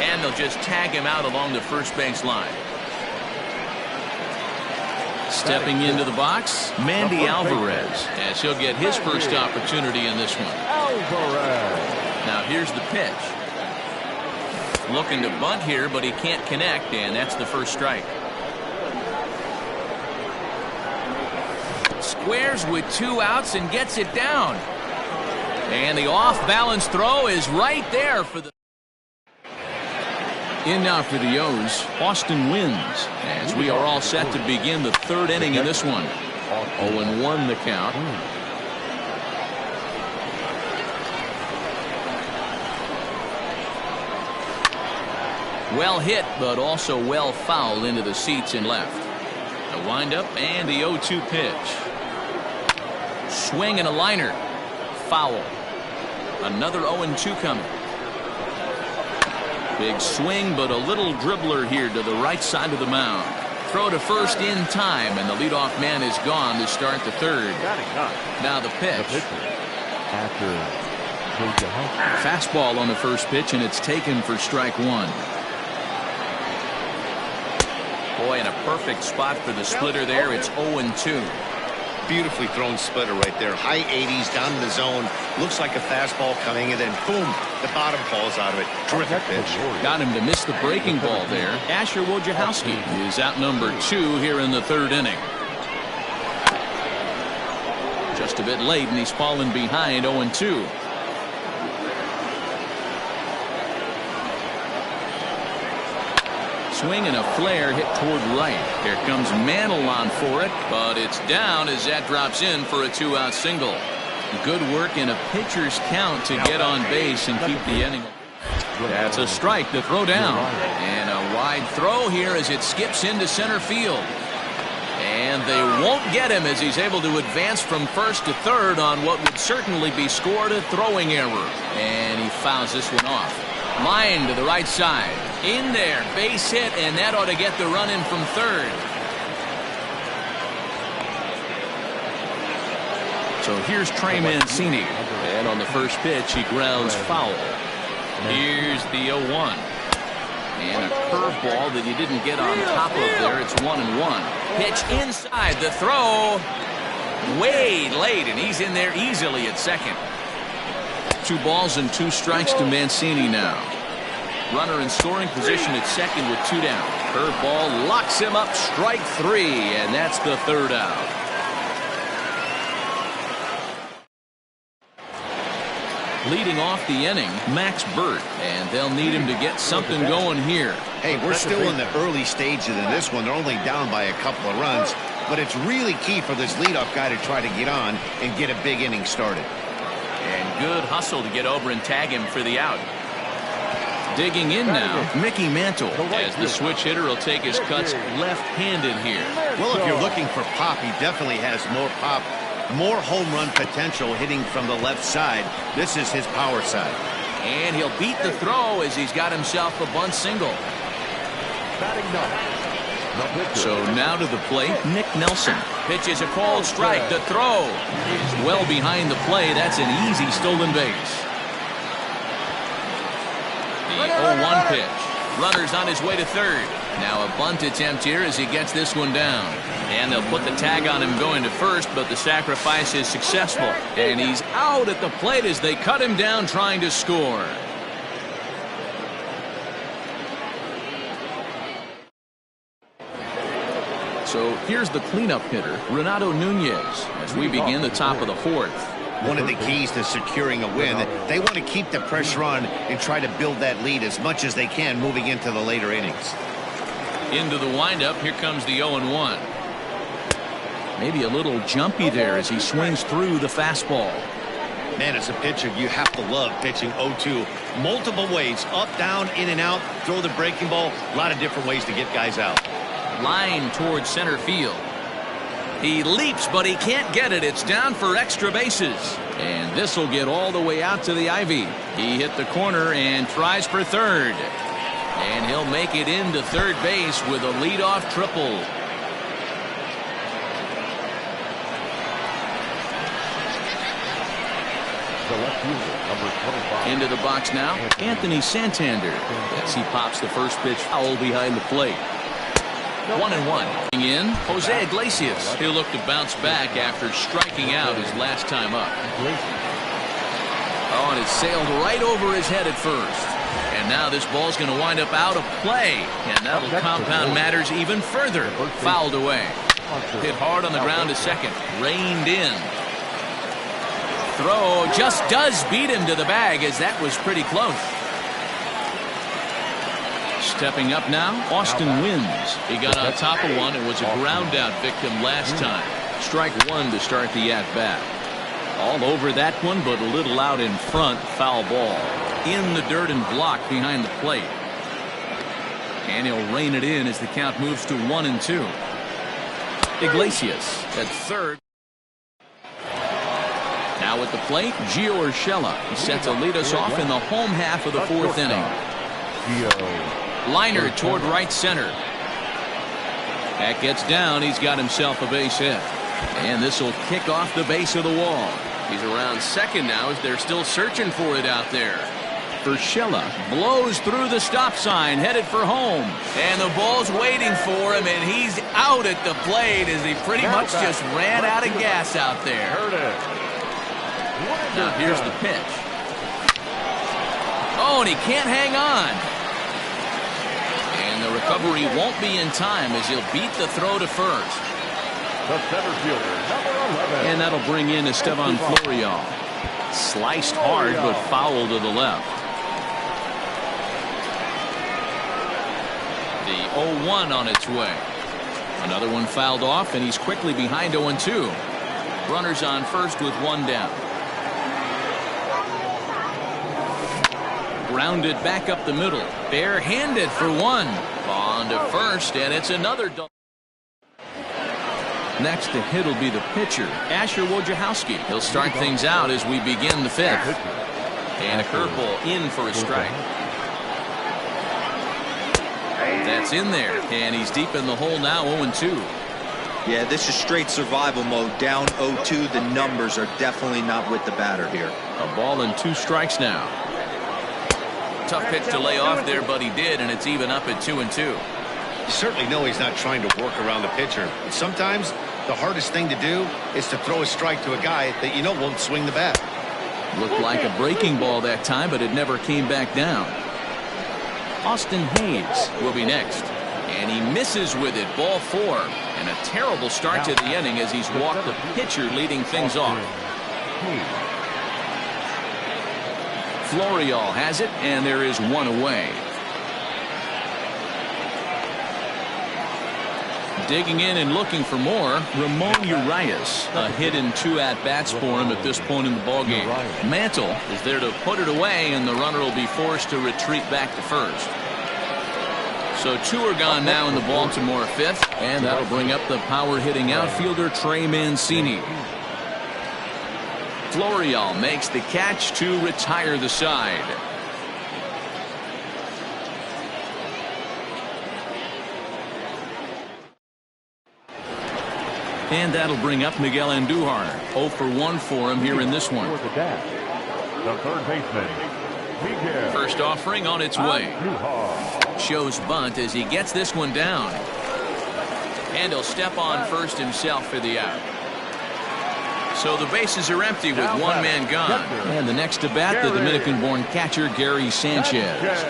And they'll just tag him out along the first base line. Stepping into the box, Mandy Alvarez, as he'll get his first opportunity in this one. Now here's the pitch. Looking to bunt here, but he can't connect, and that's the first strike. Squares with 2 outs and gets it down. And the off-balance throw is right there for the... In now for the O's, Austin Wynns, as we are all set to begin the 3rd inning in this one. 0-1 the count. Well hit, but also well fouled into the seats in left. A windup and the 0-2 pitch. Swing and a liner. Foul. Another 0-2 coming. Big swing, but a little dribbler here to the right side of the mound. Throw to first in time, and the leadoff man is gone to start the 3rd. Now the pitch. Fastball on the first pitch, and it's taken for strike 1. Boy, in a perfect spot for the splitter there. It's 0-2. Beautifully thrown splitter right there. High 80s down in the zone. Looks like a fastball coming, and then boom, the bottom falls out of it. Terrific pitch. Got him to miss the breaking ball there. Asher Wojciechowski is out number 2 here in the 3rd inning. Just a bit late, and he's fallen behind 0-2. swing and a flare hit toward right. Here comes Mantle on for it, but it's down as that drops in for a 2-out single. Good work in a pitcher's count to get on base and keep the inning. That's a strike to throw down. And a wide throw here as it skips into center field. And they won't get him as he's able to advance from first to third on what would certainly be scored a throwing error. And he fouls this one off. Line to the right side. In there, base hit, and that ought to get the run in from third. So here's Trey Mancini. And on the first pitch, he grounds foul. Here's the 0-1. And a curveball that you didn't get on top of there. It's 1-1. Pitch inside. The throw way late, and he's in there easily at second. 2 balls and 2 strikes to Mancini now. Runner in scoring position at second with 2 down. Curveball locks him up. Strike 3, and that's the 3rd out. Leading off the inning, Max Burt, and they'll need him to get something going here. Hey, we're still in the early stages of this one. They're only down by a couple of runs, but it's really key for this leadoff guy to try to get on and get a big inning started. And good hustle to get over and tag him for the out. Digging in now, Mickey Mantle, as the switch hitter will take his cuts left-handed here. Well, if you're looking for pop, he definitely has more pop. More home run potential hitting from the left side. This is his power side. And he'll beat the throw as he's got himself a bunt single. So now to the plate, Nick Nelson. Pitches a called strike. The throw is well behind the play. That's an easy stolen base. The 0-1 pitch. Runner's on his way to third. Now a bunt attempt here as he gets this one down. And they'll put the tag on him going to first, but the sacrifice is successful. And he's out at the plate as they cut him down trying to score. So here's the cleanup hitter, Renato Nunez, as we begin the top of the 4th. One of the keys to securing a win, they want to keep the pressure on and try to build that lead as much as they can moving into the later innings. Into the windup, here comes the 0-1. Maybe a little jumpy there as he swings through the fastball. Man, as a pitcher, you have to love pitching 0-2. Multiple ways, up, down, in and out, throw the breaking ball. A lot of different ways to get guys out. Line towards center field. He leaps, but he can't get it. It's down for extra bases. And this will get all the way out to the ivy. He hit the corner and tries for third. And he'll make it into third base with a leadoff triple. Into the box now, Anthony Santander, as he pops the first pitch foul behind the plate. 1-1. In, Jose Iglesias. He'll look to bounce back after striking out his last time up. Oh, and it sailed right over his head at first. And now this ball's going to wind up out of play. And that'll compound matters even further. Fouled away. Hit hard on the ground to second. Reined in. Throw just does beat him to the bag as that was pretty close. Stepping up now, Austin wins. He got on top of one and was a ground out victim last time. Strike 1 to start the at-bat. All over that one, but a little out in front. Foul ball. In the dirt and blocked behind the plate. And he'll rein it in as the count moves to 1-2. Iglesias at third. Now at the plate, Gio Urshela. He set to lead us off in the home half of the 4th inning. Liner toward right center. That gets down. He's got himself a base hit. And this will kick off the base of the wall. He's around second now as they're still searching for it out there. Urshela blows through the stop sign, headed for home. And the ball's waiting for him, and he's out at the plate as he pretty much just ran out of gas out there. Now here's the pitch. Oh, and he can't hang on. And the recovery won't be in time as he'll beat the throw to first. The center fielder, number 11. And that'll bring in Esteban Florial. Sliced hard, but foul to the left. The 0-1 on its way. Another one fouled off, and he's quickly behind 0-2. Runners on first with one down. Grounded back up the middle. Barehanded for one. On to first, and it's another double. Next to hit will be the pitcher, Asher Wojciechowski. He'll start things out as we begin the fifth. And a curveball in for a strike. That's in there, and he's deep in the hole now, 0-2. Yeah, this is straight survival mode. Down 0-2, the numbers are definitely not with the batter here. A ball and 2 strikes now. Tough pitch to lay off there, but he did, and it's even up at 2-2. You certainly know he's not trying to work around the pitcher. But sometimes the hardest thing to do is to throw a strike to a guy that you know won't swing the bat. Looked like a breaking ball that time, but it never came back down. Austin Hayes will be next. And he misses with it, ball 4. And a terrible start to the inning as he's walked the pitcher leading things off. Florial has it, and there is one away. Digging in and looking for more, Ramon Urias. A hit in 2 at-bats for him at this point in the ballgame. Mantle is there to put it away, and the runner will be forced to retreat back to first. So 2 are gone now in the Baltimore 5th, and that'll bring up the power-hitting outfielder Trey Mancini. Florial makes the catch to retire the side. And that'll bring up Miguel Andujar. 0 for 1 for him here in this one. The third baseman, Miguel. First offering on its way. Shows bunt as he gets this one down. And he'll step on first himself for the out. So the bases are empty with one man gone. And the next to bat, the Dominican-born catcher Gary Sanchez.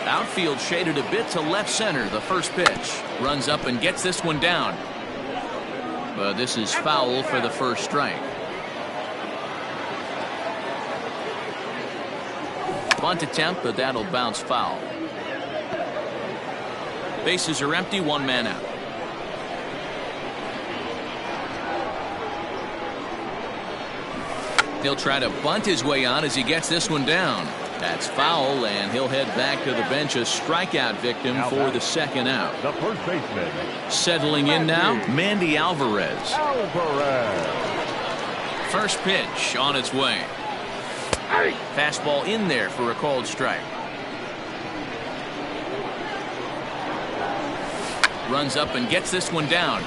Outfield shaded a bit to left center. The first pitch. Runs up and gets this one down. But this is foul for the first strike. Bunt attempt, but that'll bounce foul. Bases are empty, one man out. He'll try to bunt his way on as he gets this one down. That's foul, and he'll head back to the bench, a strikeout victim for the second out. The first baseman. Settling in now, Mandy Alvarez. First pitch on its way. Fastball in there for a called strike. Runs up and gets this one down.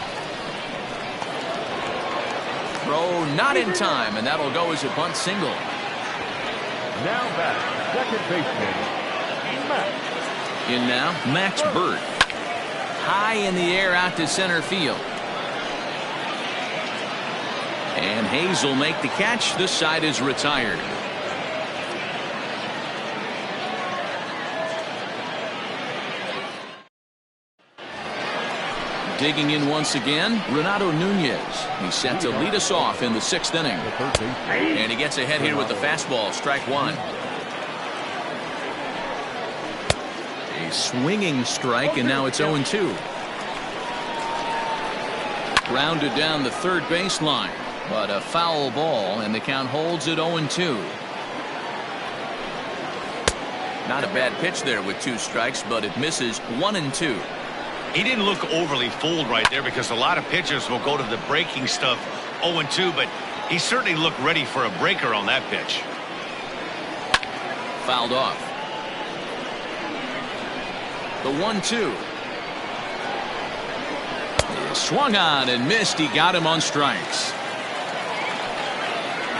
Throw not in time, and that'll go as a bunt single. Now back, second baseman, Max. In now, Max Burt. High in the air out to center field. And Hayes will make the catch. This side is retired. Digging in once again, Renato Nunez. He's set to lead us off in the 6th inning. And he gets ahead here with the fastball, strike 1. A swinging strike, and now it's 0-2. Grounded down the third baseline, but a foul ball, and the count holds at 0-2. Not a bad pitch there with 2 strikes, but it misses 1-2. He didn't look overly fooled right there because a lot of pitchers will go to the breaking stuff 0-2, but he certainly looked ready for a breaker on that pitch. Fouled off. The 1-2. Swung on and missed. He got him on strikes.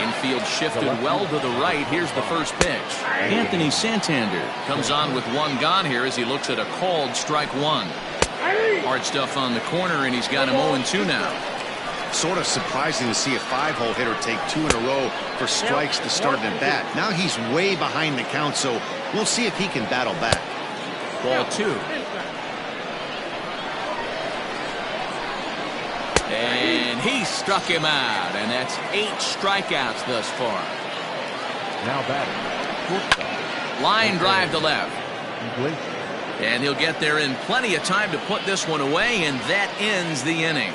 Infield shifted well to the right. Here's the first pitch. Anthony Santander comes on with one gone here as he looks at a called strike 1. Hard stuff on the corner, and he's got him 0-2 now. Sort of surprising to see a 5-hole hitter take 2 in a row for strikes to start an at-bat. Now he's way behind the count, so we'll see if he can battle back. Ball 2. And he struck him out, and that's 8 strikeouts thus far. Now batting. Line drive to left. And he'll get there in plenty of time to put this one away, and that ends the inning.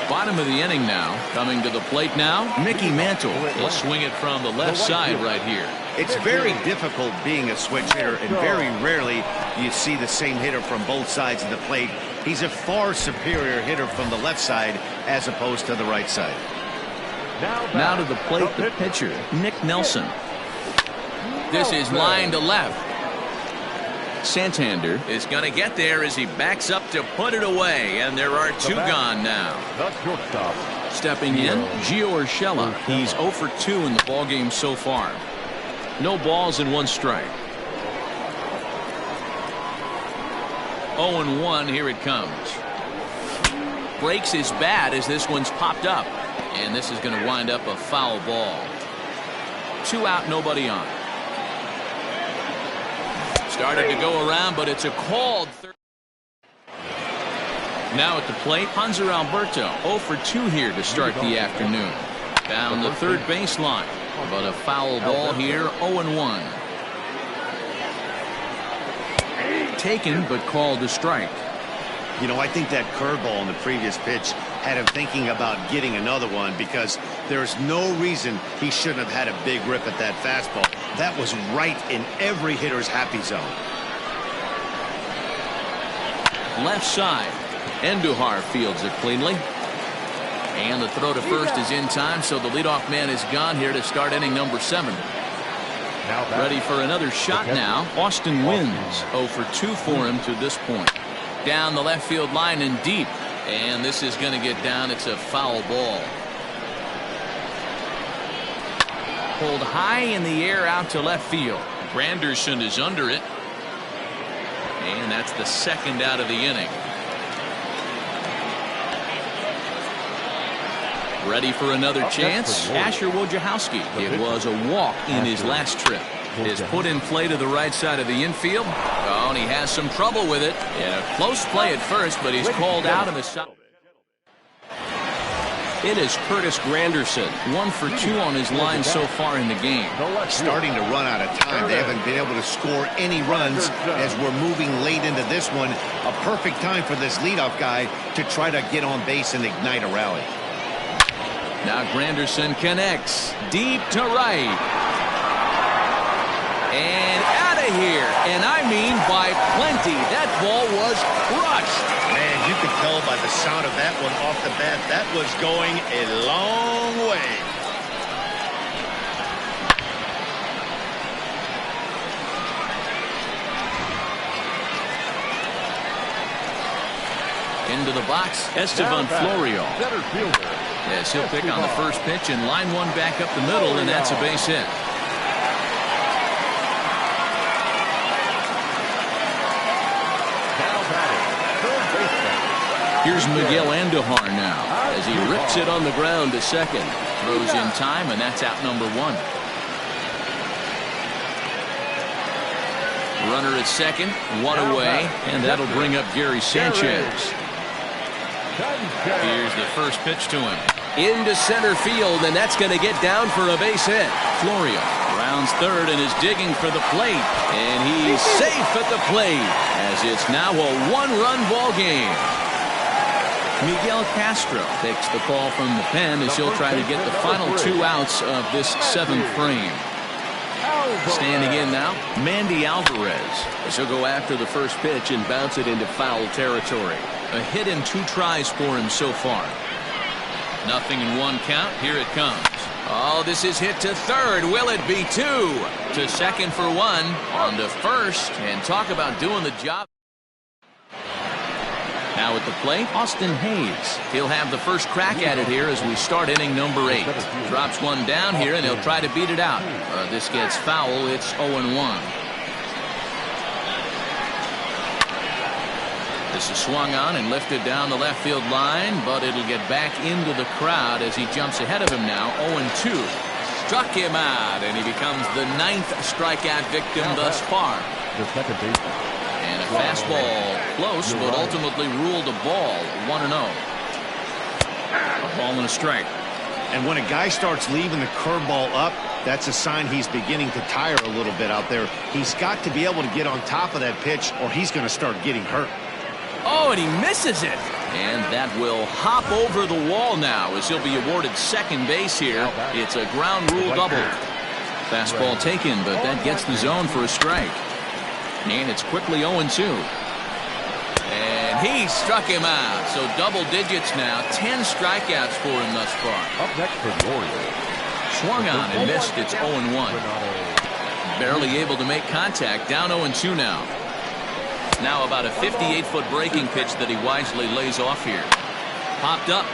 Bottom of the inning now. Coming to the plate now, Mickey Mantle. He'll swing it from the left side right here. It's very difficult being a switch hitter, and very rarely you see the same hitter from both sides of the plate. He's a far superior hitter from the left side as opposed to the right side. Now to the plate, the pitcher, Nick Nelson. This is line to left. Santander is going to get there as he backs up to put it away, and there are two gone now. Stepping in, Gio Urshela. He's 0 for 2 in the ballgame so far. No balls and 1 strike. 0-1, here it comes. Breaks his bat as this one's popped up, and this is going to wind up a foul ball. 2 out, nobody on. Started to go around, but it's a called third. Now at the plate, Hanser Alberto, 0 for 2 here to start the afternoon. Down the third baseline, but a foul ball here, 0-1. Taken, but called a strike. You know, I think that curveball in the previous pitch had him thinking about getting another one, because there's no reason he shouldn't have had a big rip at that fastball. That was right in every hitter's happy zone. Left side. Andujar fields it cleanly. And the throw to first is in time, so the leadoff man is gone here to start inning number 7. Ready for another shot now. Austin Wynns, 0 for 2 for him to this point. Down the left field line and deep. And this is going to get down. It's a foul ball. Pulled high in the air out to left field. Granderson is under it. And that's the second out of the inning. Ready for another chance. Asher Wojciechowski. It was a walk in his last trip. Is put in play to the right side of the infield. Oh, and he has some trouble with it. Yeah, close play at first, but he's called out of the side. It is Curtis Granderson, 1 for 2 on his line so far in the game. Starting to run out of time. They haven't been able to score any runs as we're moving late into this one. A perfect time for this leadoff guy to try to get on base and ignite a rally. Now Granderson connects deep to right. And out of here. And I mean by plenty. That ball was crushed. Man, you could tell by the sound of that one off the bat, that was going a long way. Into the box, Esteban Florio. Yes, he'll pick on the first pitch and line one back up the middle, and that's a base hit. Here's Miguel Andujar now as he rips it on the ground to second. Throws in time, and that's out number 1. Runner at second, 1 away, and that'll bring up Gary Sanchez. Here's the first pitch to him. Into center field, and that's going to get down for a base hit. Florio rounds third and is digging for the plate. And he's safe at the plate as it's now a 1-run ball game. Miguel Castro takes the call from the pen as he'll try to get the final 2 outs of this 7th frame. Standing in now, Mandy Alvarez, as he'll go after the first pitch and bounce it into foul territory. A hit in 2 tries for him so far. Nothing in 1 count. Here it comes. Oh, this is hit to third. Will it be 2? To second for 1. On to first. And talk about doing the job. Now at the plate, Austin Hayes. He'll have the first crack at it here as we start inning number 8. Drops one down here, and he'll try to beat it out. This gets foul. It's 0-1. This is swung on and lifted down the left field line, but it'll get back into the crowd as he jumps ahead of him now. 0-2. Struck him out, and he becomes the 9th strikeout victim thus far. And a fastball close, but ultimately ruled a ball. 1-0. A ball and a strike. And when a guy starts leaving the curveball up, that's a sign he's beginning to tire a little bit out there. He's got to be able to get on top of that pitch or he's going to start getting hurt. Oh, and he misses it. And that will hop over the wall now as he'll be awarded second base here. It's a ground rule double. Fastball taken, but that gets the zone for a strike. And it's quickly 0-2. And he struck him out. So double digits now. 10 strikeouts for him thus far. Up next for the Orioles. Swung on and missed. It's 0-1. Barely able to make contact. Down 0-2 now. Now about a 58-foot breaking pitch that he wisely lays off here. Popped up.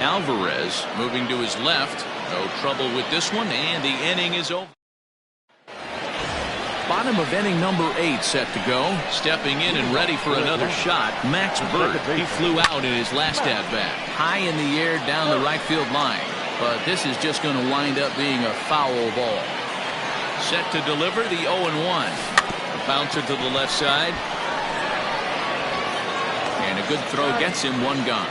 Alvarez moving to his left. No trouble with this one, and the inning is over. Bottom of inning number 8 set to go. Stepping in and ready for another shot, Max Burt. He flew out in his last at-bat. High in the air down the right field line. But this is just going to wind up being a foul ball. Set to deliver the 0-1. A bouncer to the left side. And a good throw gets him one gone.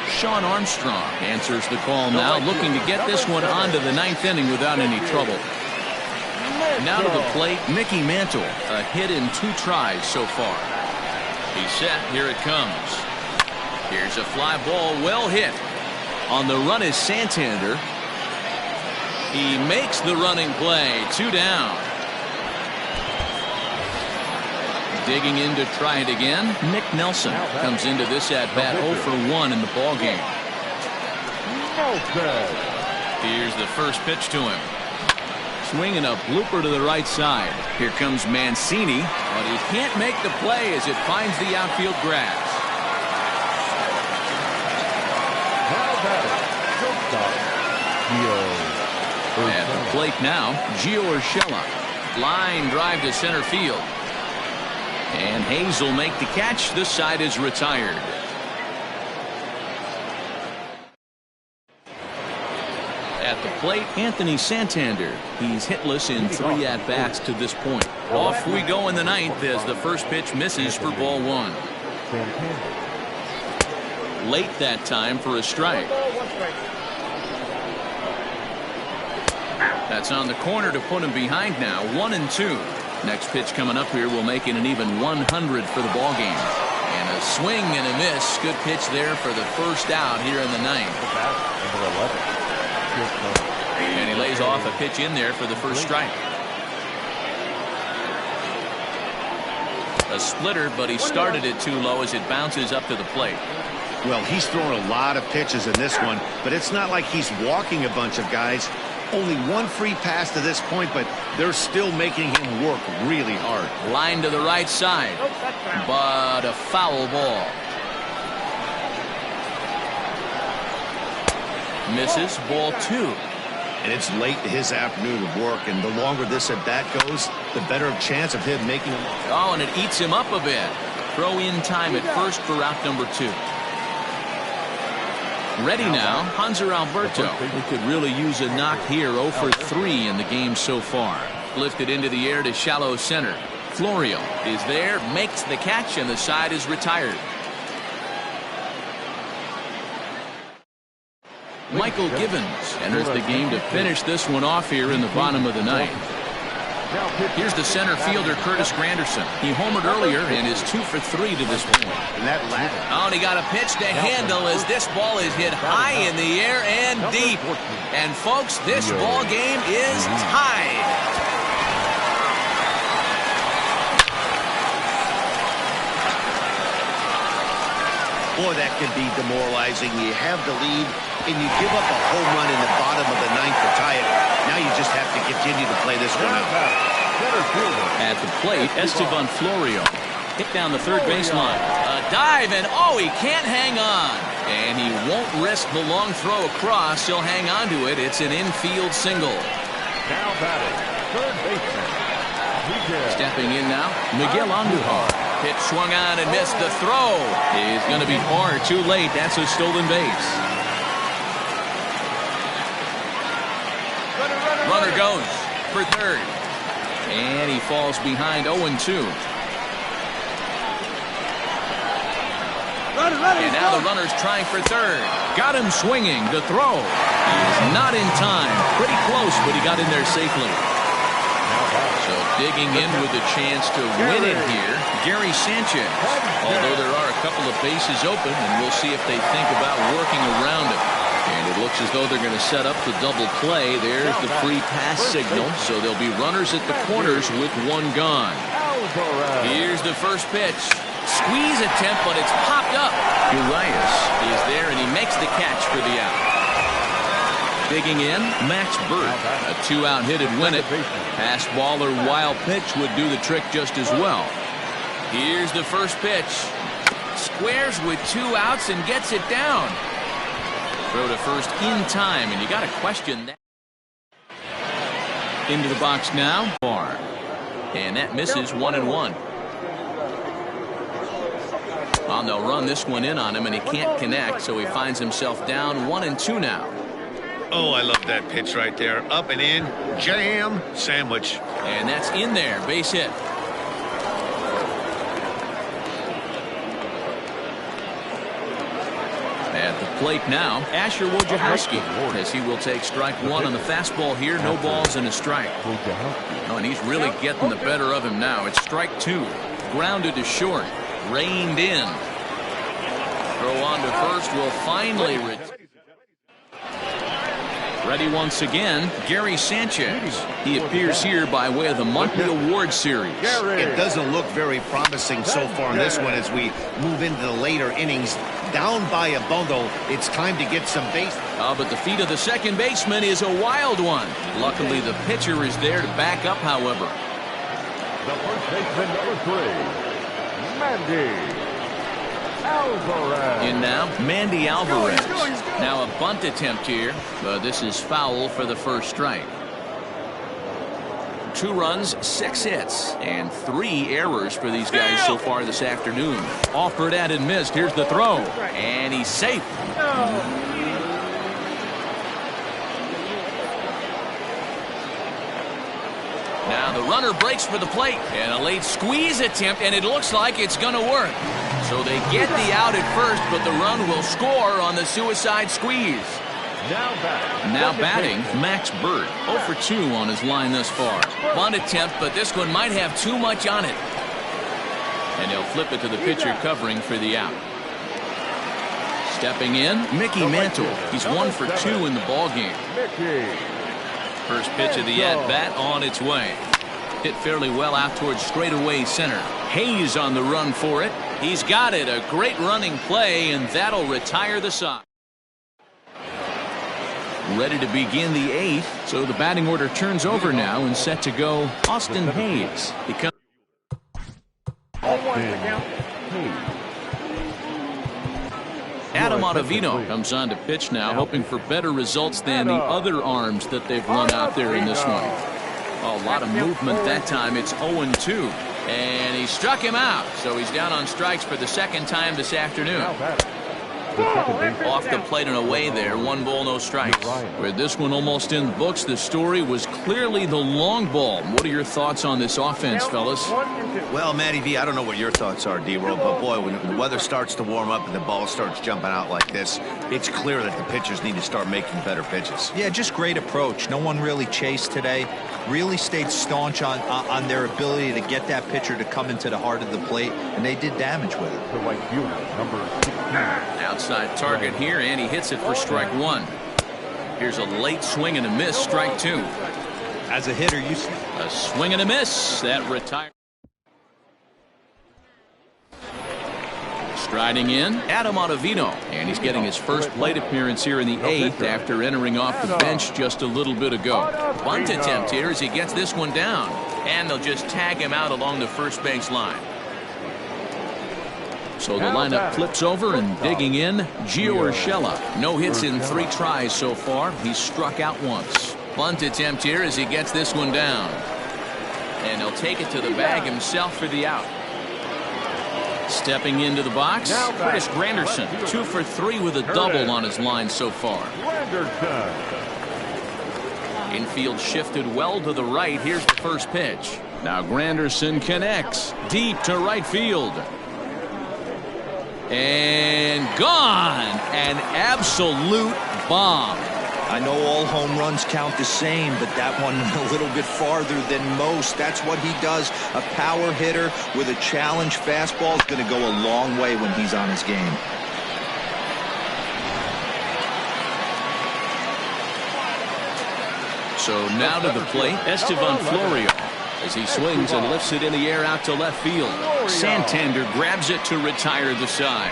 Sean Armstrong answers the call now, looking to get this one onto the 9th inning without any trouble. Now to the plate, Mickey Mantle. A hit in 2 tries so far. He's set. Here it comes. Here's a fly ball, well hit. On the run is Santander. He makes the running play. 2 down. Digging in to try it again. Nick Nelson comes into this at-bat 0 for 1 in the ballgame. Here's the first pitch to him. Swinging a blooper to the right side. Here comes Mancini, but he can't make the play as it finds the outfield grass. At the plate now, Gio Urshela. Line drive to center field. And Hayes will make the catch. This side is retired. At the plate, Anthony Santander. He's hitless in 3 at-bats to this point. Off we go in the 9th as the first pitch misses for ball 1. Late that time for a strike. That's on the corner to put him behind now. 1-2. Next pitch coming up here will make it an even 100 for the ball game. And a swing and a miss. Good pitch there for the first out here in the 9th. And he lays off a pitch in there for the first strike. A splitter, but he started it too low as it bounces up to the plate. Well, he's thrown a lot of pitches in this one, but it's not like he's walking a bunch of guys. Only 1 free pass to this point, but they're still making him work really hard. Line to the right side, but a foul ball. Misses, ball 2. And it's late to his afternoon of work, and the longer this at-bat goes, the better chance of him making him. Oh, and it eats him up a bit. Throw in time at first for out number 2. Ready now, Hanser Alberto. He could really use a knock here. 0 for 3 in the game so far. Lifted into the air to shallow center. Florio is there, makes the catch, and the side is retired. Michael Givens enters the game to finish this one off here in the bottom of the 9th. Here's the center fielder, Curtis Granderson. He homered earlier and is 2 for 3 to this point. Oh, and he got a pitch to handle as this ball is hit high in the air and deep. And folks, this ball game is tied. Boy, that can be demoralizing. You have the lead, and you give up a home run in the bottom of the 9th to tie it. Now you just have to continue to play this one out. At the plate, Esteban Florio hit down the third baseline. A dive, and oh, he can't hang on. And he won't risk the long throw across. He'll hang on to it. It's an infield single. Now batting, third baseman. Stepping in now, Miguel Andujar. Pitch swung on and missed. The throw is going to be far too late. That's a stolen base. Runner goes for third. And he falls behind 0-2. And now the runner's trying for third. Got him swinging. The throw. He's not in time. Pretty close, but he got in there safely. So digging in with a chance to win it here, Gary Sanchez. Although there are a couple of bases open, and we'll see if they think about working around it. And it looks as though they're going to set up the double play. There's the free pass signal. So there'll be runners at the corners with one gone. Here's the first pitch. Squeeze attempt, but it's popped up. Urias is there, and he makes the catch for the out. Digging in, Max Burt. A 2-out hit would win it. Pass ball or wild pitch would do the trick just as well. Here's the first pitch. Squares with 2 outs and gets it down. Throw to first in time, and you got to question that. Into the box now. And that misses 1-1. Well, they'll run this one in on him, and he can't connect, so he finds himself down 1-2 now. Oh, I love that pitch right there. Up and in, jam, sandwich. And that's in there, base hit. At the plate now, Asher Wojciechowski, as he will take strike one on the fastball here. No balls and a strike. Oh, and he's really getting the better of him now. It's strike 2. Grounded to short. Reined in. Throw on to first will finally ready once again, Gary Sanchez. He appears here by way of the monthly award series. It doesn't look very promising so far in this one as we move into the later innings. Down by a bundle, it's time to get some base. But the feet of the second baseman is a wild one. Luckily, the pitcher is there to back up, however. The first baseman, number 3, Mandy Alvarez. In now, Mandy Alvarez. Now a bunt attempt here, but this is foul for the first strike. 2 runs, 6 hits, and 3 errors for these guys so far this afternoon. Offered at and missed. Here's the throw, and he's safe. Now the runner breaks for the plate, and a late squeeze attempt, and it looks like it's going to work. So they get the out at first, but the run will score on the suicide squeeze. Now batting, Max Burt. 0 for 2 on his line thus far. Bunt attempt, but this one might have too much on it. And he'll flip it to the pitcher covering for the out. Stepping in, Mickey Mantle. He's 1 for 2 in the ballgame. First pitch of the at-bat on its way. Hit fairly well out towards straightaway center. Hayes on the run for it. He's got it. A great running play, and that'll retire the side. Ready to begin the 8th, so the batting order turns over now and set to go. Austin Hayes. Adam Ottavino comes on to pitch now, hoping for better results than the other arms that they've run out there in this one. Oh, a lot of movement that time. It's 0-2. And he struck him out, so he's down on strikes for the second time this afternoon. Off the plate and away there. 1 ball, no strikes. With this one almost in the books, the story was clearly the long ball. What are your thoughts on this offense, fellas? Well, Matty V, I don't know what your thoughts are, D-Roll, but boy, when the weather starts to warm up and the ball starts jumping out like this, it's clear that the pitchers need to start making better pitches. Yeah, just great approach. No one really chased today. Really stayed staunch on their ability to get that pitcher to come into the heart of the plate, and they did damage with it. The right fielder, number 16. Outside target here, and he hits it for strike 1. Here's a late swing and a miss, strike 2. As a hitter, you see a swing and a miss. That retires. Striding in, Adam Ottavino, and he's getting his first plate appearance here in the 8th after entering off the bench just a little bit ago. Bunt attempt here as he gets this one down, and they'll just tag him out along the first base line. So the lineup flips over, and digging in, Gio Urshela. No hits in 3 tries so far. He's struck out once. Bunt attempt here as he gets this one down, and he'll take it to the bag himself for the out. Stepping into the box, Curtis Granderson, 2 for 3 with a double on his line so far. Infield shifted well to the right. Here's the first pitch. Now Granderson connects deep to right field. And gone. An absolute bomb. I know all home runs count the same, but that one a little bit farther than most. That's what he does. A power hitter with a challenge fastball is going to go a long way when he's on his game. So now to the plate, Estevan Florio, as he swings and lifts it in the air out to left field. Santander grabs it to retire the side.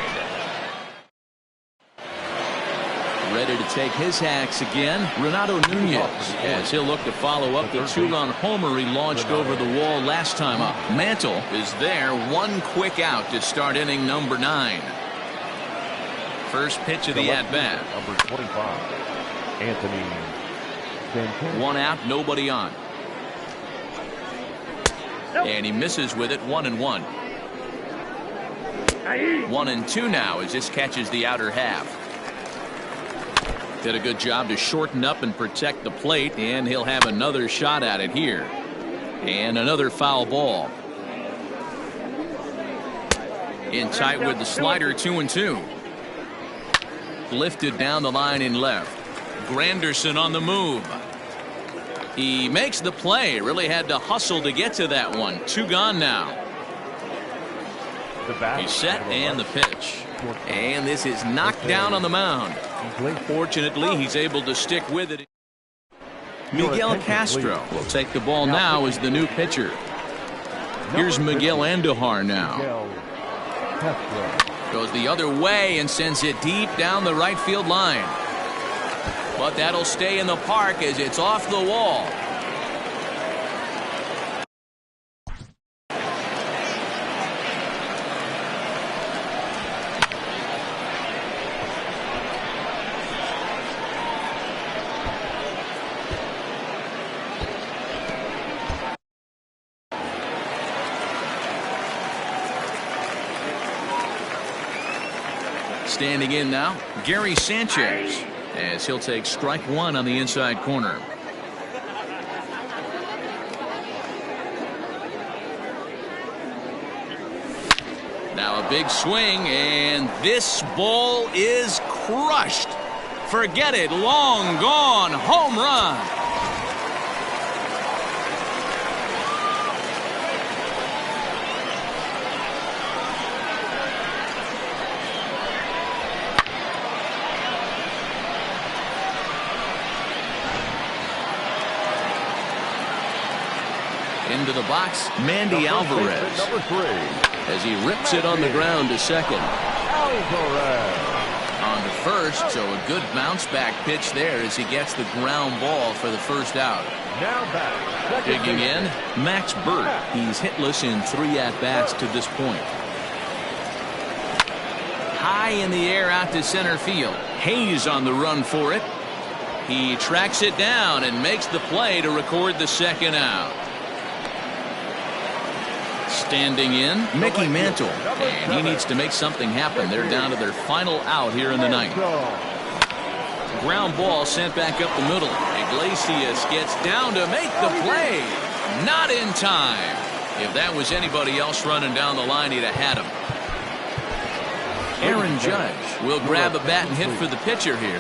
Ready to take his hacks again, Renato Nunez, as he'll look to follow up the two-run homer he launched over the wall last time up. Mantle is there, one quick out to start inning number 9. First pitch of the at-bat. Number 25, Anthony. One out, nobody on. And he misses with it, 1-1. 1-2 now as this catches the outer half. Did a good job to shorten up and protect the plate, and he'll have another shot at it here. And another foul ball. In tight with the slider, 2-2. Lifted down the line in left. Granderson on the move. He makes the play. Really had to hustle to get to that one. 2 gone now. He's set and the pitch. And this is knocked down on the mound. Fortunately, he's able to stick with it. Miguel Castro will take the ball now as the new pitcher. Here's Miguel Andujar now. Goes the other way and sends it deep down the right field line. But that'll stay in the park as it's off the wall. Standing in now, Gary Sanchez, as he'll take strike 1 on the inside corner. Now a big swing, and this ball is crushed. Forget it, long gone, home run. Into the box, Mandy Alvarez, number 3, as he rips it on the ground to second. Alvarez. On to first, so a good bounce back pitch there as he gets the ground ball for the first out. Now back. Digging in, Max Burt. He's hitless in 3 at-bats to this point. High in the air out to center field. Hayes on the run for it. He tracks it down and makes the play to record the second out. Standing in, Mickey Mantle, and he needs to make something happen. They're down to their final out here in the ninth. Ground ball sent back up the middle. Iglesias gets down to make the play. Not in time. If that was anybody else running down the line, he'd have had him. Aaron Judge will grab a bat and hit for the pitcher here.